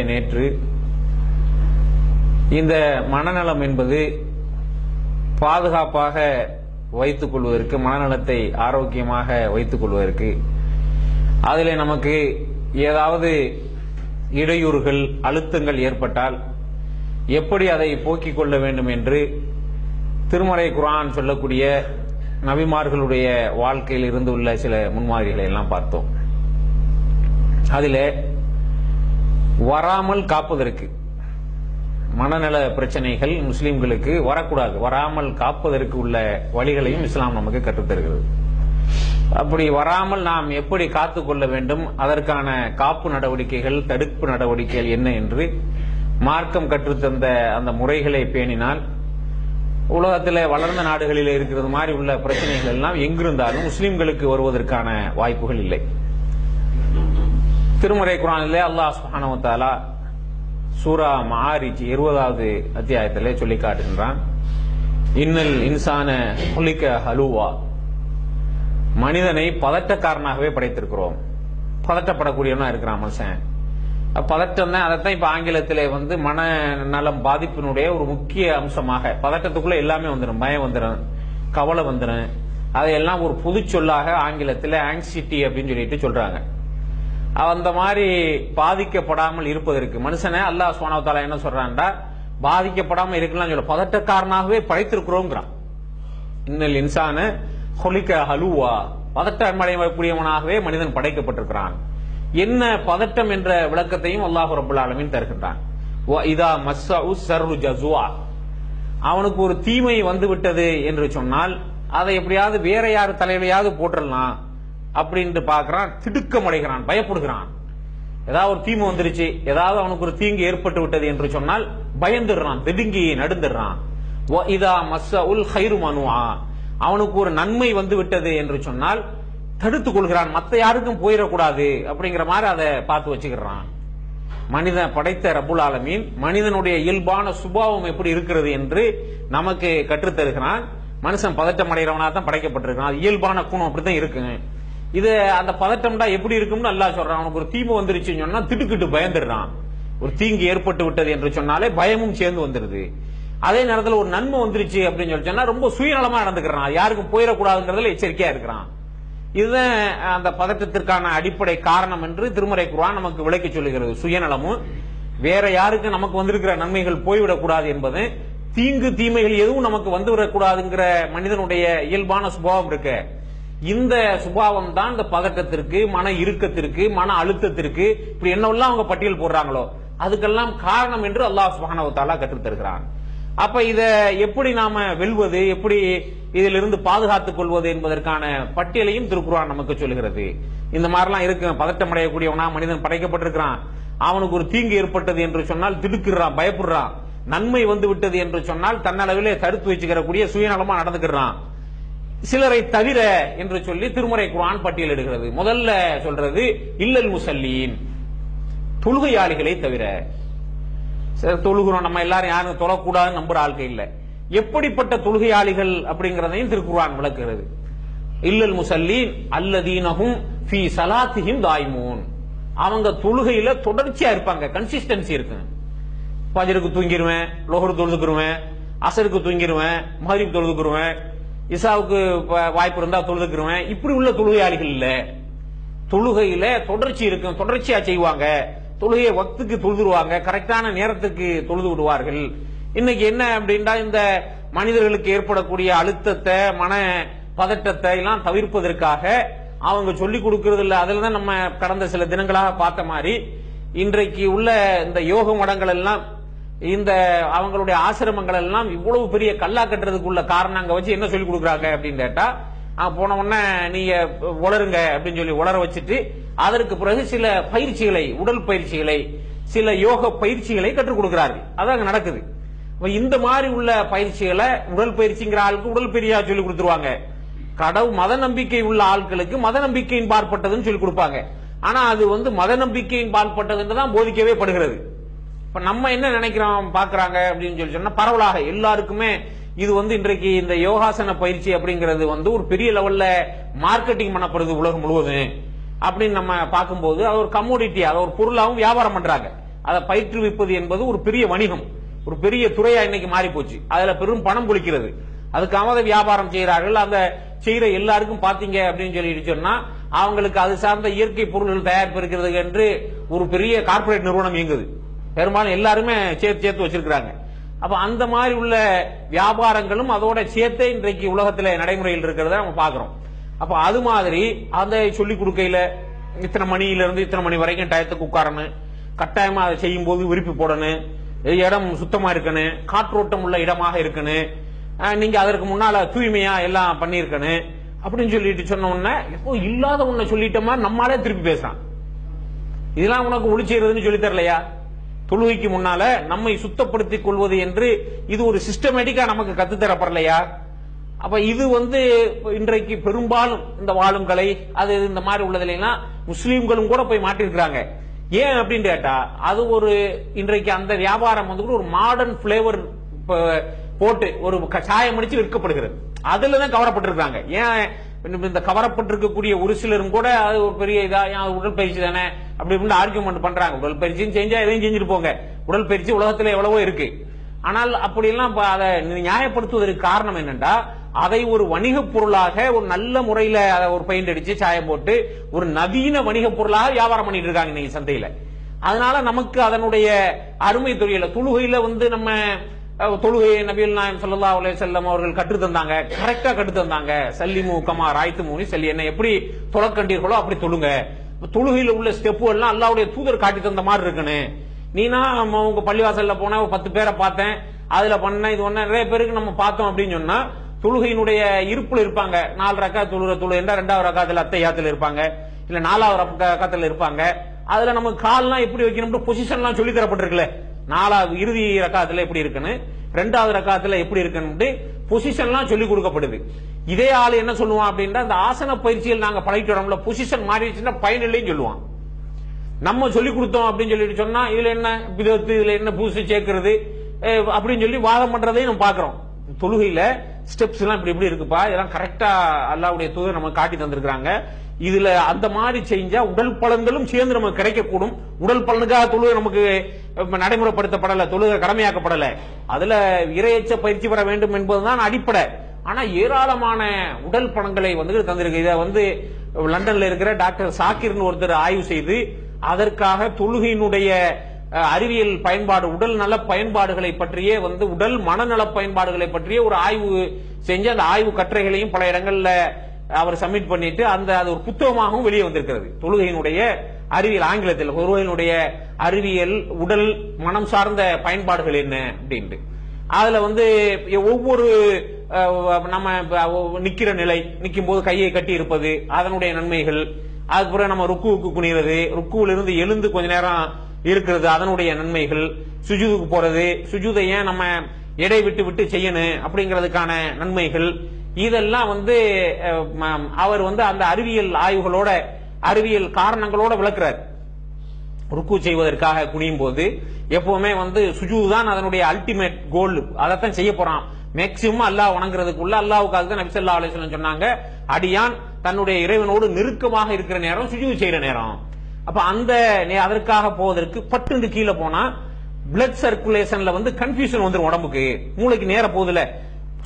நேற்று இந்த மனநலம் என்பது பாதுகாப்பாக வைத்துக் கொள்வதற்கு, மனநலத்தை ஆரோக்கியமாக வைத்துக் கொள்வதற்கு அதிலே நமக்கு ஏதாவது இடையூறுகள், அழுத்தங்கள் ஏற்பட்டால் எப்படி அதை போக்கிக் கொள்ள வேண்டும் என்று திருமறை குர்ஆன் சொல்லக்கூடிய நபிமார்களுடைய வாழ்க்கையில் இருந்து உள்ள சில முன்மாதிரிகளை எல்லாம் பார்த்தோம். அதிலே வராமல் காப்பதற்கு, மனநல பிரச்சனைகள் முஸ்லிம்களுக்கு வரக்கூடாது, வராமல் காப்பதற்கு உள்ள வழிகளையும் இஸ்லாம் நமக்கு கற்றுத்தருகிறது. அப்படி வராமல் நாம் எப்படி காத்துக் கொள்ள வேண்டும், அதற்கான காப்பு நடவடிக்கைகள், தடுப்பு நடவடிக்கைகள் என்ன என்று மார்க்கம் கற்றுத்தந்த அந்த முறைகளை பேணினால் உலகத்தில் வளர்ந்த நாடுகளில் இருக்கிறது மாதிரி உள்ள பிரச்சனைகள் எல்லாம் எங்கிருந்தாலும் முஸ்லிம்களுக்கு வருவதற்கான வாய்ப்புகள் இல்லை. திருமறை குர்ஆனிலே அல்லாஹ் சுப்ஹானஹு வ தஆலா சூரா மஆரிஜ் 20வது அத்தியாயத்திலே சொல்லி காட்டுகின்றான், இன்னல் இன்சான குலிக ஹலூவா, மனிதனை பதட்டக்காரனாகவே படைத்திருக்கிறோம். பதட்டப்படக்கூடியவனா இருக்கிறான் மனுஷன். பதட்டம் தான், அதைத்தான் இப்ப ஆங்கிலத்திலே மனநலம் பாதிப்பினுடைய ஒரு முக்கிய அம்சமாக, பதட்டத்துக்குள்ள எல்லாமே வந்துடும், பயம் வந்துடும், கவலை வந்துடும், அதையெல்லாம் ஒரு பொது சொல்லாக ஆங்கிலத்தில் ஆங்ஸைட்டி அப்படின்னு சொல்லிட்டு சொல்றாங்க. அந்த மாதிரி பாதிக்கப்படாமல் இருப்பதற்கு மனுஷனை அல்லாஹ் சுப்ஹானஹு வ தஆலா என்ன சொல்றான்டா, பாதிக்கப்படாமல் இருக்கலாம் சொல்ல, பதட்டக்காரனாகவே படைத்திருக்கிறோங்கிறான். இன்னல் இன்சான குலிக ஹலூவா, பதட்டம் அடையக்கூடியவனாகவே மனிதன் படைக்கப்பட்டிருக்கிறான். என்ன பதட்டம் என்ற விளக்கத்தையும் அல்லாஹ் ரப்பல் ஆலமீன் தருகின்றான். இதா மஸ்ஸஉ ஸர்ரு ஜஸுஆ, அவனுக்கு ஒரு தீமை வந்து விட்டது என்று சொன்னால் அதை எப்படியாவது வேற யார் தலையிலையாவது போட்டுடலாம் அப்படின்னு பார்க்கிறான், திடுக்கமடைகிறான், பயப்படுகிறான். ஏதாவது ஒரு தீமை வந்துருச்சு, ஏதாவது அவனுக்கு ஒரு தீங்கு ஏற்பட்டு விட்டது என்று சொன்னால் பயந்துடுறான், திடுங்கி நடுந்துடுறான். இதா மஸ்ஸஉல் கைரு மனுஆ, அவனுக்கு ஒரு நன்மை வந்து விட்டது என்று சொன்னால் தடுத்துக் கொள்கிறான், மற்ற யாருக்கும் போயிடக்கூடாது அப்படிங்கிற மாதிரி அதை பார்த்து வச்சுக்கிறான். மனிதன் படைத்த ரப்புல் ஆலமீன் மனிதனுடைய இயல்பான சுபாவம் எப்படி இருக்கிறது என்று நமக்கு கற்றுத்தருகிறான். மனுஷன் பதட்டம் அடைகிறவனா தான் படைக்கப்பட்டிருக்கான், அது இயல்பான குணம் அப்படித்தான் இருக்கு. இது அந்த பதட்டம்டா எப்படி இருக்கும்னு அல்லாஹ் சொல்றான். அவனுக்கு ஒரு தீமை வந்துருச்சுன்னு சொன்னா திடுக்கிட்டு பயந்துடுறான். ஒரு தீங்கு ஏற்பட்டு விட்டது என்று சொன்னாலே பயமும் சேர்ந்து வந்துருது. அதே நேரத்தில் ஒரு நன்மை வந்துருச்சு அப்படின்னு சொல்லி சொன்னா ரொம்ப சுயநலமா நடந்துக்கிறான், யாருக்கும் போயிடக்கூடாதுங்கிறதுல எச்சரிக்கையா இருக்கிறான். இதுதான் அந்த பதட்டத்திற்கான அடிப்படை காரணம் என்று திருமறை குர்ஆன் நமக்கு விளக்கி சொல்லுகிறது. சுயநலமும் வேற யாருக்கு நமக்கு வந்திருக்கிற நன்மைகள் போய்விடக்கூடாது என்பது, தீங்கு தீமைகள் எதுவும் நமக்கு வந்துவிடக்கூடாதுங்கிற மனிதனுடைய இயல்பான சுபாவம் இருக்கு. இந்த சுபாவம் தான் இந்த பதட்டத்திற்கு, மன இறுக்கத்திற்கு, மன அழுத்தத்திற்கு, இப்படி என்னெல்லாம் அவங்க பட்டியல் போடுறாங்களோ அதுக்கெல்லாம் காரணம் என்று அல்லாஹ் சுப்ஹானஹு வ தஆலா கற்றுத் தருகிறான். அப்ப இத எப்படி நாம வெல்வது, எப்படி இதிலிருந்து பாதுகாத்துக் கொள்வது என்பதற்கான பட்டியலையும் திருக்குர்ஆன் நமக்கு சொல்கிறது. இந்த மாதிரிலாம் இருக்கு. பதட்டம் அடையக்கூடியவனா மனிதன் படைக்கப்பட்டிருக்கிறான். அவனுக்கு ஒரு தீங்கு ஏற்பட்டது என்று சொன்னால் திடுக்குறான், பயப்படுறான். நன்மை வந்து விட்டது என்று சொன்னால் தன்னளவிலே தடுத்து வச்சுக்கிறக்கூடிய சுயநலமா நடந்துக்கிறான். சிலரை தவிர என்று சொல்லி திருமறை குர்ஆன் பட்டியலிடுகிறது. முதல்ல சொல்றது இல்லல் முஸல்லீன், தொழுகையாளிகளை தவிர. தொழுகிறோம் நம்ம எல்லாரும், யாரும் தொழக்கூடாதுன்னு நம்புற ஆட்கள் இல்ல. எப்படிப்பட்ட தொழுகையாளிகள் அப்படிங்கறதையும் திருக்குர்ஆன் விளக்குகிறது. இல்லல் முஸல்லீன் அல்லதீனஹும் ஃபீ ஸலாத்திஹிம் தாயிமூன், அவங்க தொழுகையில தொடர்ச்சியா இருப்பாங்க, கன்சிஸ்டன்சி இருக்கு. ஃபஜ்ருக்கு தூங்கிடுவேன், லோஹர் தொழுதுக்குருவேன், அஸருக்கு தூங்கிடுவேன், மக்ரிப் தொழுதுக்குருவேன், இசாவுக்கு வாய்ப்பு இருந்தா தொழுதுக்குருவேன். இப்படி உள்ள தொழுகையாளிகள் இல்ல. தொழுகையில தொடர்ச்சி இருக்கும், தொடர்ச்சியா செய்வாங்க. தொழுகையை வக்துக்கு தொழுதுருவாங்க, கரெக்டான நேரத்துக்கு தொழுது விடுவார்கள். இன்னைக்கு என்ன அப்படின்னா, இந்த மனிதர்களுக்கு ஏற்படக்கூடிய அழுத்தத்தை, மன பதட்டத்தை எல்லாம் தவிர்ப்பதற்காக அவங்க சொல்லிக் கொடுக்கிறது இல்ல. அதுலதான் நம்ம கடந்த சில தினங்களாக பார்த்த மாதிரி இன்றைக்கு உள்ள இந்த யோக மடங்கள் எல்லாம், இந்த அவங்களுடைய ஆசிரமங்கள் எல்லாம் இவ்வளவு பெரிய கல்லா கட்டுறதுக்குள்ள காரணம் அங்க வச்சு என்ன சொல்லிக் கொடுக்குறாங்க அப்படின்னு கேட்டா, போன உடனே நீங்க உளருங்க அப்படின்னு சொல்லி உளர வச்சுட்டு அதற்கு பிறகு சில பயிற்சிகளை, உடல் பயிற்சிகளை, சில யோக பயிற்சிகளை கற்றுக் கொடுக்கிறார்கள். அதான் நடக்குது. இந்த மாதிரி உள்ள பயிற்சிகளை உடல் பயிற்சிங்கிற ஆளுக்கு உடல் பயிற்சியா சொல்லி கொடுத்துருவாங்க. கடவுள் மத நம்பிக்கை உள்ள ஆட்களுக்கு மத நம்பிக்கையின் பாற்பட்டதுன்னு சொல்லி கொடுப்பாங்க. ஆனா அது மத நம்பிக்கையின் பாற்பட்டதுன்னு தான் போதிக்கவே படுகிறது. இப்ப நம்ம என்ன நினைக்கிறோம் பாக்குறாங்க அப்படின்னு சொல்லி சொன்னா, பரவலாக எல்லாருக்குமே இது இன்றைக்கு இந்த யோகாசன பயிற்சி அப்படிங்கிறது ஒரு பெரிய லெவல்ல மார்க்கெட்டிங் பண்ணப்படுது உலகம் முழுவதும் அப்படின்னு நம்ம பார்க்கும்போது, அது ஒரு கமோடிட்டி, அது ஒரு பொருளாகவும் வியாபாரம் பண்றாங்க. அதை பயிற்றுவிப்பது என்பது ஒரு பெரிய வணிகம், ஒரு பெரிய துறையா இன்னைக்கு மாறி போச்சு. அதுல பெரும் பணம் குளிக்கிறது, அதுக்காக அதை வியாபாரம் செய்யறார்கள். அந்த செய்யற எல்லாருக்கும் பாத்தீங்க அப்படின்னு சொல்லிட்டு சொன்னா அவங்களுக்கு அது சார்ந்த இயற்கை பொருள்கள் தயாரிப்பு இருக்கிறது என்று ஒரு பெரிய கார்பரேட் நிறுவனம் இயங்குது. பெரும்பாலும் எல்லாருமே சேர்த்து வச்சிருக்கிறாங்க. அப்ப அந்த மாதிரி உள்ள வியாபாரங்களும் அதோட சேர்த்தே இன்றைக்கு உலகத்துல நடைமுறையில் இருக்கிறத நம்ம பாக்குறோம். அப்ப அது மாதிரி அதை சொல்லிக் கொடுக்கையில இத்தனை மணியில இருந்து இத்தனை மணி வரைக்கும் டயத்துக்கு உட்காரணும், கட்டாயமா அதை செய்யும் போது விருப்பி போடணும், இடம் சுத்தமா இருக்கணும், காற்றோட்டம் உள்ள இடமாக இருக்கணும், நீங்க அதற்கு முன்னால தூய்மையா எல்லாம் பண்ணிருக்கணும் அப்படின்னு சொல்லிட்டு சொன்ன உடனே எப்போ இல்லாத ஒன்ன சொல்லிட்டோமா நம்மளே திருப்பி பேசுறான். இதெல்லாம் உனக்கு ஒளி செய்யறதுன்னு சொல்லி தரலையா? தொழுகைக்கு முன்னால நம்மை சுத்தப்படுத்திக் கொள்வது என்று இது ஒரு சிஸ்டமேட்டிக்கா நமக்கு கத்துத்தரப்படலையா? அப்ப இது இன்றைக்கு பெரும்பாலும் இந்த வாழும் கலை அது இந்த மாதிரி உள்ளதுலாம் முஸ்லீம்களும் கூட போய் மாட்டிருக்கிறாங்க. ஏன் அப்படின்னு கேட்டா அது ஒரு இன்றைக்கு அந்த வியாபாரம் ஒரு மாடர்ன் பிளேவர் போட்டு ஒரு சாயம் அடிச்சு விற்கப்படுகிறது. அதுலதான் கவரப்பட்டிருக்காங்க. ஏன் இந்த கவரப்பட்டிருக்கக்கூடிய ஒரு சிலரும் கூட அது ஒரு பெரிய இதா உடற்பயிற்சி தானே அப்படி ஆர்கியூமெண்ட் பண்றாங்க. உடற்பயிற்சியும் செஞ்சா எதையும் செஞ்சுட்டு போங்க, உடற்பயிற்சி உலகத்துல எவ்வளவோ இருக்கு. ஆனால் அப்படி எல்லாம் அதை நியாயப்படுத்துவதற்கு காரணம் என்னன்னா அதை ஒரு வணிக பொருளாக ஒரு நல்ல முறையில அதை ஒரு பெயிண்ட் அடிச்சு சாயம் போட்டு ஒரு நவீன வணிக பொருளாக வியாபாரம் பண்ணிட்டு இருக்காங்க இன்னைக்கு சந்தையில. அதனால நமக்கு அதனுடைய அருமை தெரியல. தொழுகையில நம்ம தொழுகை நபிகள் நாயகம் ஸல்லல்லாஹு அலைஹி வஸல்லம் அவர்கள் கற்று தந்தாங்க, கரெக்டா கற்று தந்தாங்க. சல்லிமு கமா ராய்த்துமூனி சொல்லி என்ன எப்படி தொழக்கண்டீர்களோ அப்படி தொழுங்க. தொழுகையில உள்ள ஸ்டெப் எல்லாம் அல்லாஹ்வுடைய தூதர் காட்டி தந்த மாதிரி இருக்குன்னு. நீனா உங்க பள்ளிவாசல்ல போன 10 பேரை பார்த்தேன், அதுல பண்ண இது ஒண்ணு நிறைய பேருக்கு நம்ம பார்த்தோம் அப்படின்னு சொன்னா தொழுகையினுடைய இருப்புல இருப்பாங்க. 4 ரக்காத் தொழுகை என்றா 2வது ரக்காத்துல அத்தையாத்துல இருப்பாங்க, இல்ல 4வது ரக்காத்துல இருப்பாங்க. அதுல நமக்கு கால்லாம் எப்படி வைக்கணும் பொசிஷன் எல்லாம் சொல்லி தரப்பட்டிருக்குல்ல. 4வது இறுதி ரக்காத்துல எப்படி இருக்குன்னு, 2வது ரக்காத்துல எப்படி இருக்குன்னு பொசிஷன் எல்லாம் சொல்லி கொடுக்கப்படுது. இதே ஆளு என்ன சொல்லுவான் அப்படின்னா இந்த ஆசன பயிற்சியில் நாங்க பழகிட்டு வரோம்ல, பொசிஷன் மாறிடுச்சுன்னா பயனில்லைன்னு சொல்லுவான். நம்ம சொல்லி கொடுத்தோம் அப்படின்னு சொல்லிட்டு சொன்னா இதுல என்ன விதத்து, இதுல என்ன பூசு சேர்க்கிறது அப்படின்னு சொல்லி வாதம் பண்றதையும் நம்ம பாக்குறோம். தொழுகையில ஸ்டெப்ஸ் எல்லாம் இப்படி இருக்குப்பா, இதெல்லாம் கரெக்டா அல்லாஹ்வுடைய தூதர் நமக்கு காட்டி தந்திருக்காங்க. இதுல அந்த மாதிரி செஞ்சா உடல் பலன்களும் சேர்ந்து நமக்கு கிடைக்கக்கூடும். உடல் பலனுக்காக தொழுகை நமக்கு நடைமுறைப்படுத்தப்படல, தொழுகை கடமையாக்கப்படல. அதுல இறையச்ச பயிற்சி பெற வேண்டும் என்பதுதான் அடிப்படை. ஆனா ஏராளமான உடல் பலன்களை தந்திருக்கு. இத லண்டன்ல இருக்கிற டாக்டர் சாக்கிர்னு ஒருத்தர் ஆய்வு செய்து அதற்காக தொழுகையினுடைய அறிவியல் பயன்பாடு, உடல் நல பயன்பாடுகளை பற்றியே உடல் மனநல பயன்பாடுகளை பற்றிய ஒரு ஆய்வு செஞ்சு அந்த ஆய்வு கட்டுரைகளையும் பல இடங்கள்ல அவர் சப்மிட் பண்ணிட்டு அது ஒரு புத்தகமாகவும் வெளியே வந்திருக்கிறது. தொழுகையினுடைய அறிவியல், ஆங்கிலத்தில் தொழுகையினுடைய அறிவியல் உடல் மனம் சார்ந்த பயன்பாடுகள் என்ன அப்படின்ட்டு. அதுல ஒவ்வொரு நம்ம நிக்கிற நிலை, நிக்கும் போது கையை கட்டி இருப்பது அதனுடைய நன்மைகள், அதுக்கப்புறம் நம்ம ருக்குவுக்கு குனிறது, ருக்குவில் இருந்து எழுந்து கொஞ்ச நேரம் இருக்கிறது அதனுடைய நன்மைகள், சுஜூதுக்கு போறது, சுஜூதை ஏன் நம்ம எடை விட்டு விட்டு செய்யணும் அப்படிங்கிறதுக்கான நன்மைகள், இதெல்லாம் அவர் அந்த அறிவியல் ஆய்வுகளோட அறிவியல் காரணங்களோட விளக்குறார். ருக்கு செய்வதற்காக குனியும் போது எப்பவுமே சுஜூது தான் அதனுடைய அல்டிமேட் கோல், அதைத்தான் செய்ய போறான். மேக்சிமம் அல்லாஹ் வணங்குறதுக்குள்ள அல்லாஹ்வுக்காக தான் நபி ஸல்லல்லாஹு அலைஹி வஸல்லம் சொன்னாங்க, அடியான் தன்னுடைய இறைவனோடு நெருக்கமாக இருக்கிற நேரம் சுஜூது செய்யற நேரம். அப்ப அதற்காக போவதற்கு பட்டு கீழே போனா பிளட் சர்க்குலேஷன்ல கன்ஃபியூஷன் வந்துடும் உடம்புக்கு, மூளைக்கு நேர போகுதுல.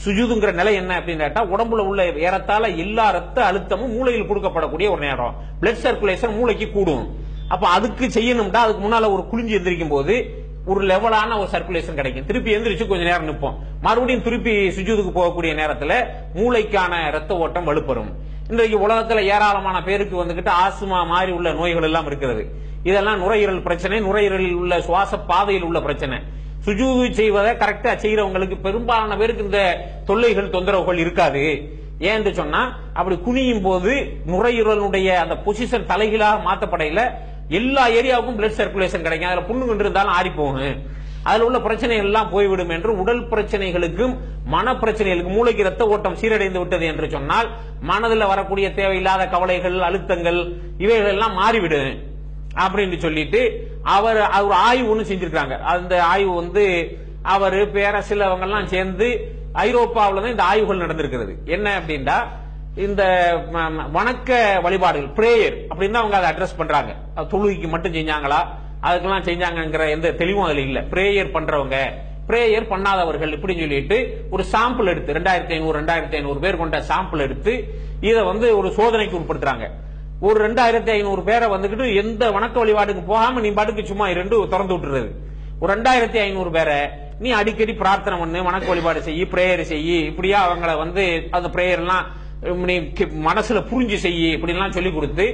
சுஜூதுங்கிற நிலை என்ன அப்படின்னு கேட்டா உடம்புல உள்ள ஏறத்தால எல்லா ரத்த அழுத்தமும் மூளையில் கொடுக்கப்படக்கூடிய ஒரு நேரம். பிளட் சர்க்குலேஷன் மூளைக்கு கூடும். அப்ப அதுக்கு செய்யணும்டா அதுக்கு முன்னால ஒரு குளிஞ்சு எந்திரிக்கும் போது ஒரு லெவலான ஒரு சர்க்குலேஷன் கிடைக்கும். திருப்பி எந்திரிச்சு கொஞ்ச நேரம் நிற்போம், மறுபடியும் திருப்பி சுஜூதுக்கு போகக்கூடிய நேரத்துல மூளைக்கான ரத்த ஓட்டம் வலுப்பெறும். இன்றைக்கு உலகத்துல ஏராளமான பேருக்கு ஆஸ்மா மாதிரி உள்ள நோய்கள் எல்லாம் இருக்கிறது. இதெல்லாம் நுரையீரல் பிரச்சனை, நுரையீரலில் உள்ள சுவாச பாதையில் உள்ள பிரச்சனை. சுஜூது செய்வதை கரெக்டா செய்யறவங்களுக்கு பெரும்பாலான பேருக்கு இந்த தொல்லைகள் தொந்தரவுகள் இருக்காது. ஏன்னு சொன்னா அப்படி குனியும் போது நுரையீரலுடைய அந்த பொசிஷன் தலைகீழாக மாற்றப்படையில எல்லா ஏரியாவுக்கும் பிளட் சர்க்குலேஷன் கிடைக்கும். அதுல புண்ணு இருந்தாலும் ஆறி போகும், அதுல உள்ள பிரச்சனைகள் எல்லாம் போய்விடும் என்று உடல் பிரச்சனைகளுக்கும் மன பிரச்சனைகளுக்கும் மூளைக்கு ரத்த ஓட்டம் சீரடைந்து விட்டது என்று சொன்னால் மனதில் வரக்கூடிய தேவையில்லாத கவலைகள், அழுத்தங்கள் இவைகள் எல்லாம் மாறிவிடும் அப்படின்னு சொல்லிட்டு அவர் ஆய்வு ஒண்ணு செஞ்சிருக்காங்க. அந்த ஆய்வு அவரு பேர சிலவங்க எல்லாம் சேர்ந்து ஐரோப்பாவில தான் இந்த ஆய்வுகள் நடந்திருக்கிறது. என்ன அப்படின்னா இந்த வணக்க வழிபாடுகள் பிரேயர் அப்படின்னு அவங்க அதை அட்ரஸ் பண்றாங்க. தொழுகைக்கு மட்டும் செஞ்சாங்களா அதுக்கெல்லாம் செஞ்சாங்கிற எந்த தெளிவும் அதுல இல்ல. பிரேயர் பண்றவங்க, பிரேயர் பண்ணாதவர்கள் இப்படின்னு சொல்லிட்டு ஒரு சாம்பிள் எடுத்து 2500 பேர் கொண்ட சாம்பிள் எடுத்து இதை ஒரு சோதனைக்கு உட்படுத்துறாங்க. ஒரு 2500 பேரை வந்துகிட்டு எந்த வணக்க வழிபாடுக்கு போகாம நீ பாட்டுக்கு சும்மா திறந்து விட்டுறது. ஒரு 2500 பேரை நீ அடிக்கடி பிரார்த்தனை பண்ணு, வணக்க வழிபாடு செய்யி, பிரேயர் செய்யி, இப்படியா அவங்களை அந்த பிரேயர் எல்லாம் நீ மனசுல புரிஞ்சு செய்யி இப்படிலாம் சொல்லி கொடுத்து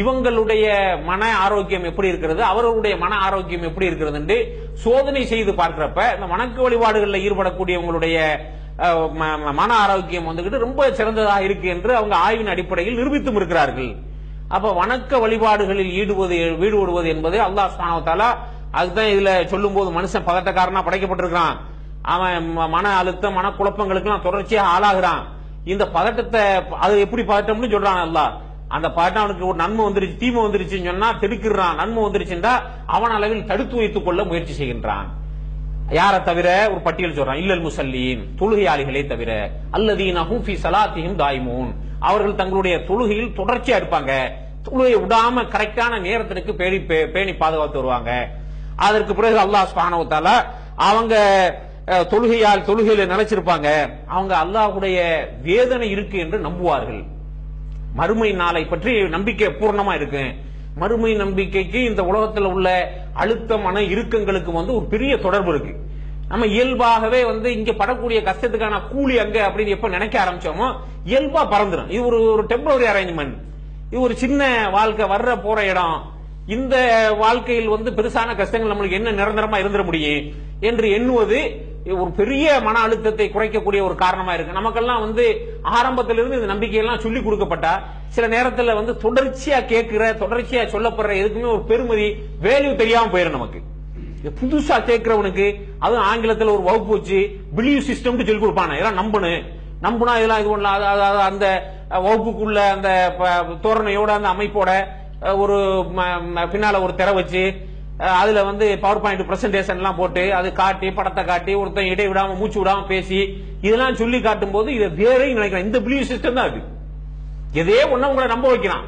இவங்களுடைய மன ஆரோக்கியம் எப்படி இருக்கிறது, அவர்களுடைய மன ஆரோக்கியம் எப்படி இருக்கிறது சோதனை செய்து பார்க்கிறப்ப இந்த வணக்க வழிபாடுகளில் ஈடுபடக்கூடியவங்களுடைய மன ஆரோக்கியம் ரொம்ப சிறந்ததாக இருக்கு என்று அவங்க ஆய்வின் அடிப்படையில் நிரூபித்தும் இருக்கிறார்கள். அப்ப வணக்க வழிபாடுகளில் ஈடுபடுவது என்பது அல்லாஹ் சுப்ஹானஹு வ தஆலா அதுதான் இதுல சொல்லும் போது மனுஷன் பதட்டக்காரனா படைக்கப்பட்டிருக்கான். அவன் மன அழுத்தம், மன குழப்பங்களுக்கு எல்லாம் தொடர்ச்சியாக ஆளாகிறான். இந்த பதட்டத்தை அது எப்படி பதட்டம்னு சொல்றான் அல்லாஹ். அந்த பதட்டம் அவனுக்கு ஒரு நன்மை வந்துருச்சு, தீமை வந்துருச்சுன்னு சொன்னா திடுக்கிறான். நன்மை வந்துருச்சுன்னா அவன் அளவில் தடுத்து வைத்துக் கொள்ள முயற்சி செய்கின்றான். யாரை தவிர ஒரு பட்டியல் சொல்றான், இல்லல் முசல்லீன், தொழுகையாளிகளை தவிர, அல்லதீனஹும் ஃபீ ஸலாத்திஹிம் தாயிமூன், அவர்கள் தங்களுடைய தொழுகையில் தொடர்ச்சியா இருப்பாங்க, தொழுகையை விடாம கரெக்டான நேரத்திற்கு பேணி பாதுகாத்து வருவாங்க. அதற்கு பிறகு அல்லாஹ் சுப்ஹானஹு வ தஆலா அவங்க தொழுகையில நிலைச்சிருப்பாங்க, அவங்க அல்லாஹ்வுடைய வேதனை இருக்கு என்று நம்புவார்கள். மறுமை நாளை பற்றி நம்பிக்கை பூர்ணமா இருக்கு. மறுமை நம்பிக்கைக்கு இந்த உலகத்தில் உள்ள அழுத்தமான இறுக்கங்களுக்கு ஒரு பெரிய தொடர்பு இருக்கு. நம்ம இயல்பாகவே இங்க படக்கூடிய கஷ்டத்துக்கான கூலி அங்க அப்படின்னு எப்ப நினைக்க ஆரம்பிச்சோமோ இயல்பா பறந்துடும். இது ஒரு டெம்பரரி அரேஞ்ச்மெண்ட், இது ஒரு சின்ன வாழ்க்கை, வர்ற போற இடம். இந்த வாழ்க்கையில் பெருசான கஷ்டங்கள் நம்மளுக்கு என்ன நிரந்தரமா இருந்துட முடியும் என்று எண்ணுவது ஒரு பெரிய மன அழுத்தத்தை குறைக்கக்கூடிய ஒரு காரணமா இருக்கு. நமக்கெல்லாம் ஆரம்பத்திலிருந்து இந்த நம்பிக்கையெல்லாம் சொல்லி கொடுக்கப்பட்டா சில நேரத்தில் தொடர்ச்சியா கேட்கிற, தொடர்ச்சியா சொல்லப்படுற எதுக்குமே ஒரு பெருமதி வேல்யூ தெரியாம போயிடும் நமக்கு. புதுசா கேட்கிறவனுக்கு அதுவும் ஆங்கிலத்தில் ஒரு வகுப்பு வச்சு பிலீவ் சிஸ்டம் சொல்லி கொடுப்பான, இதெல்லாம் நம்புனா இதெல்லாம் இது பண்ணலாம். அந்த வகுப்புக்குள்ள அந்த தோரணையோட அந்த அமைப்போட ஒரு பின்னால ஒரு திரை வச்சு அதுல பவர் பாயிண்ட் பிரசன்டேஷன் எல்லாம் போட்டு அது காட்டி படத்தை காட்டி ஒருத்தன் இடை விடாம மூச்சு விடாம பேசி இதெல்லாம் சொல்லி காட்டும் போது இதை வேற நினைக்கிறேன். இந்த பிலீவ் சிஸ்டம் தான் அது. எதே ஒண்ணு உங்களை நம்ப வைக்கிறான்.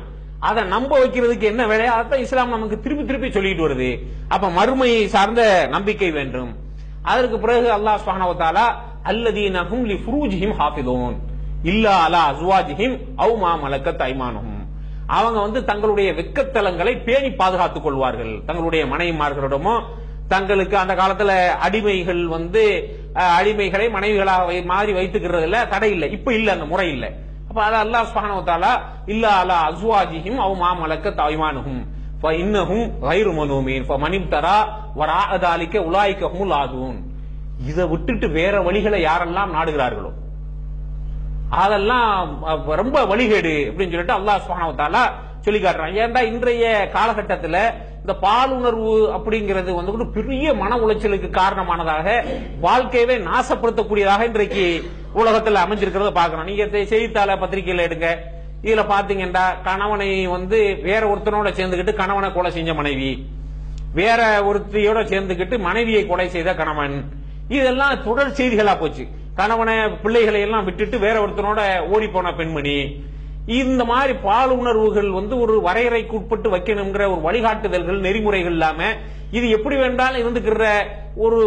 அதை நம்ப வைக்கிறதுக்கு என்ன வேலையா அதான் இஸ்லாம் நமக்கு திருப்பி திருப்பி சொல்லிட்டு வருது. அப்ப மறுமையை சார்ந்த நம்பிக்கை வேண்டும். அதற்கு பிறகு அல்லாஹ் சுப்ஹானஹு வ தஆலா அல்லதீனஹும் லிஃபுரூஜிஹிம் ஹாஃபிதூன் இல்லா அலா அஸ்வாஜிஹிம் அவ் மா மலக்கத் ஐமானுஹும், அவங்க தங்களுடைய வெக்கத்தலங்களை பேணி பாதுகாத்துக் கொள்வார்கள். தங்களுடைய மனைவிமார்களிடமோ, தங்களுக்கு அந்த காலத்துல அடிமைகள் அடிமைகளை மனைவிகளாக மாறி வைத்துக்கிறதுல தடை இல்லை, இப்ப இல்ல, அந்த முறை இல்லை. அப்ப அது அல்லாஹ் சுப்ஹானஹு வ தஆலா இல்லா அலா அஸ்வாஜிஹிம் அவ் மா மலக்கத் ஐமானுஹும் ஃபஇன்னஹும் கைரு மலூமீன் ஃபமன் இப்தரா வராஅ ذلك உலாயிக ஹுமுல் ஆதூன், இதை விட்டுட்டு வேற வழிகளை யாரெல்லாம் நாடுகிறார்களோ அதெல்லாம் ரொம்ப வழிகேடு அப்படின்னு சொல்லிட்டு அல்லாஹ் சுப்ஹானஹு வ தஆலா சொல்லி காட்டுறான். ஏன்டா இன்றைய காலகட்டத்தில் இந்த பாலுணர்வு அப்படிங்கிறது பெரிய மன உளைச்சலுக்கு காரணமானதாக, வாழ்க்கையவே நாசப்படுத்தக்கூடியதாக இன்றைக்கு உலகத்தில் அமைஞ்சிருக்கிறத பாக்குறோம். நீங்க செய்தித்தாள பத்திரிகையில எடுங்க, இதுல பாத்தீங்கன்னா கணவனை வேற ஒருத்தனோட சேர்ந்துக்கிட்டு கணவனை கொலை செஞ்ச மனைவி, வேற ஒருத்தையோட சேர்ந்துக்கிட்டு மனைவியை கொலை செய்த கணவன், இதெல்லாம் தொடர் செய்திகளா போச்சு. கணவனை பிள்ளைகளை எல்லாம் விட்டுட்டு வேற ஒருத்தனோட ஓடி போன பெண்மணி, இந்த மாதிரி பாலுணர்வுகள் ஒரு வரையறைக்கு உட்பட்டு வைக்கணுங்கிற ஒரு வழிகாட்டுதல்கள் நெறிமுறைகள் இல்லாம இது எப்படி வேண்டாலும் இருந்துக்கிற ஒரு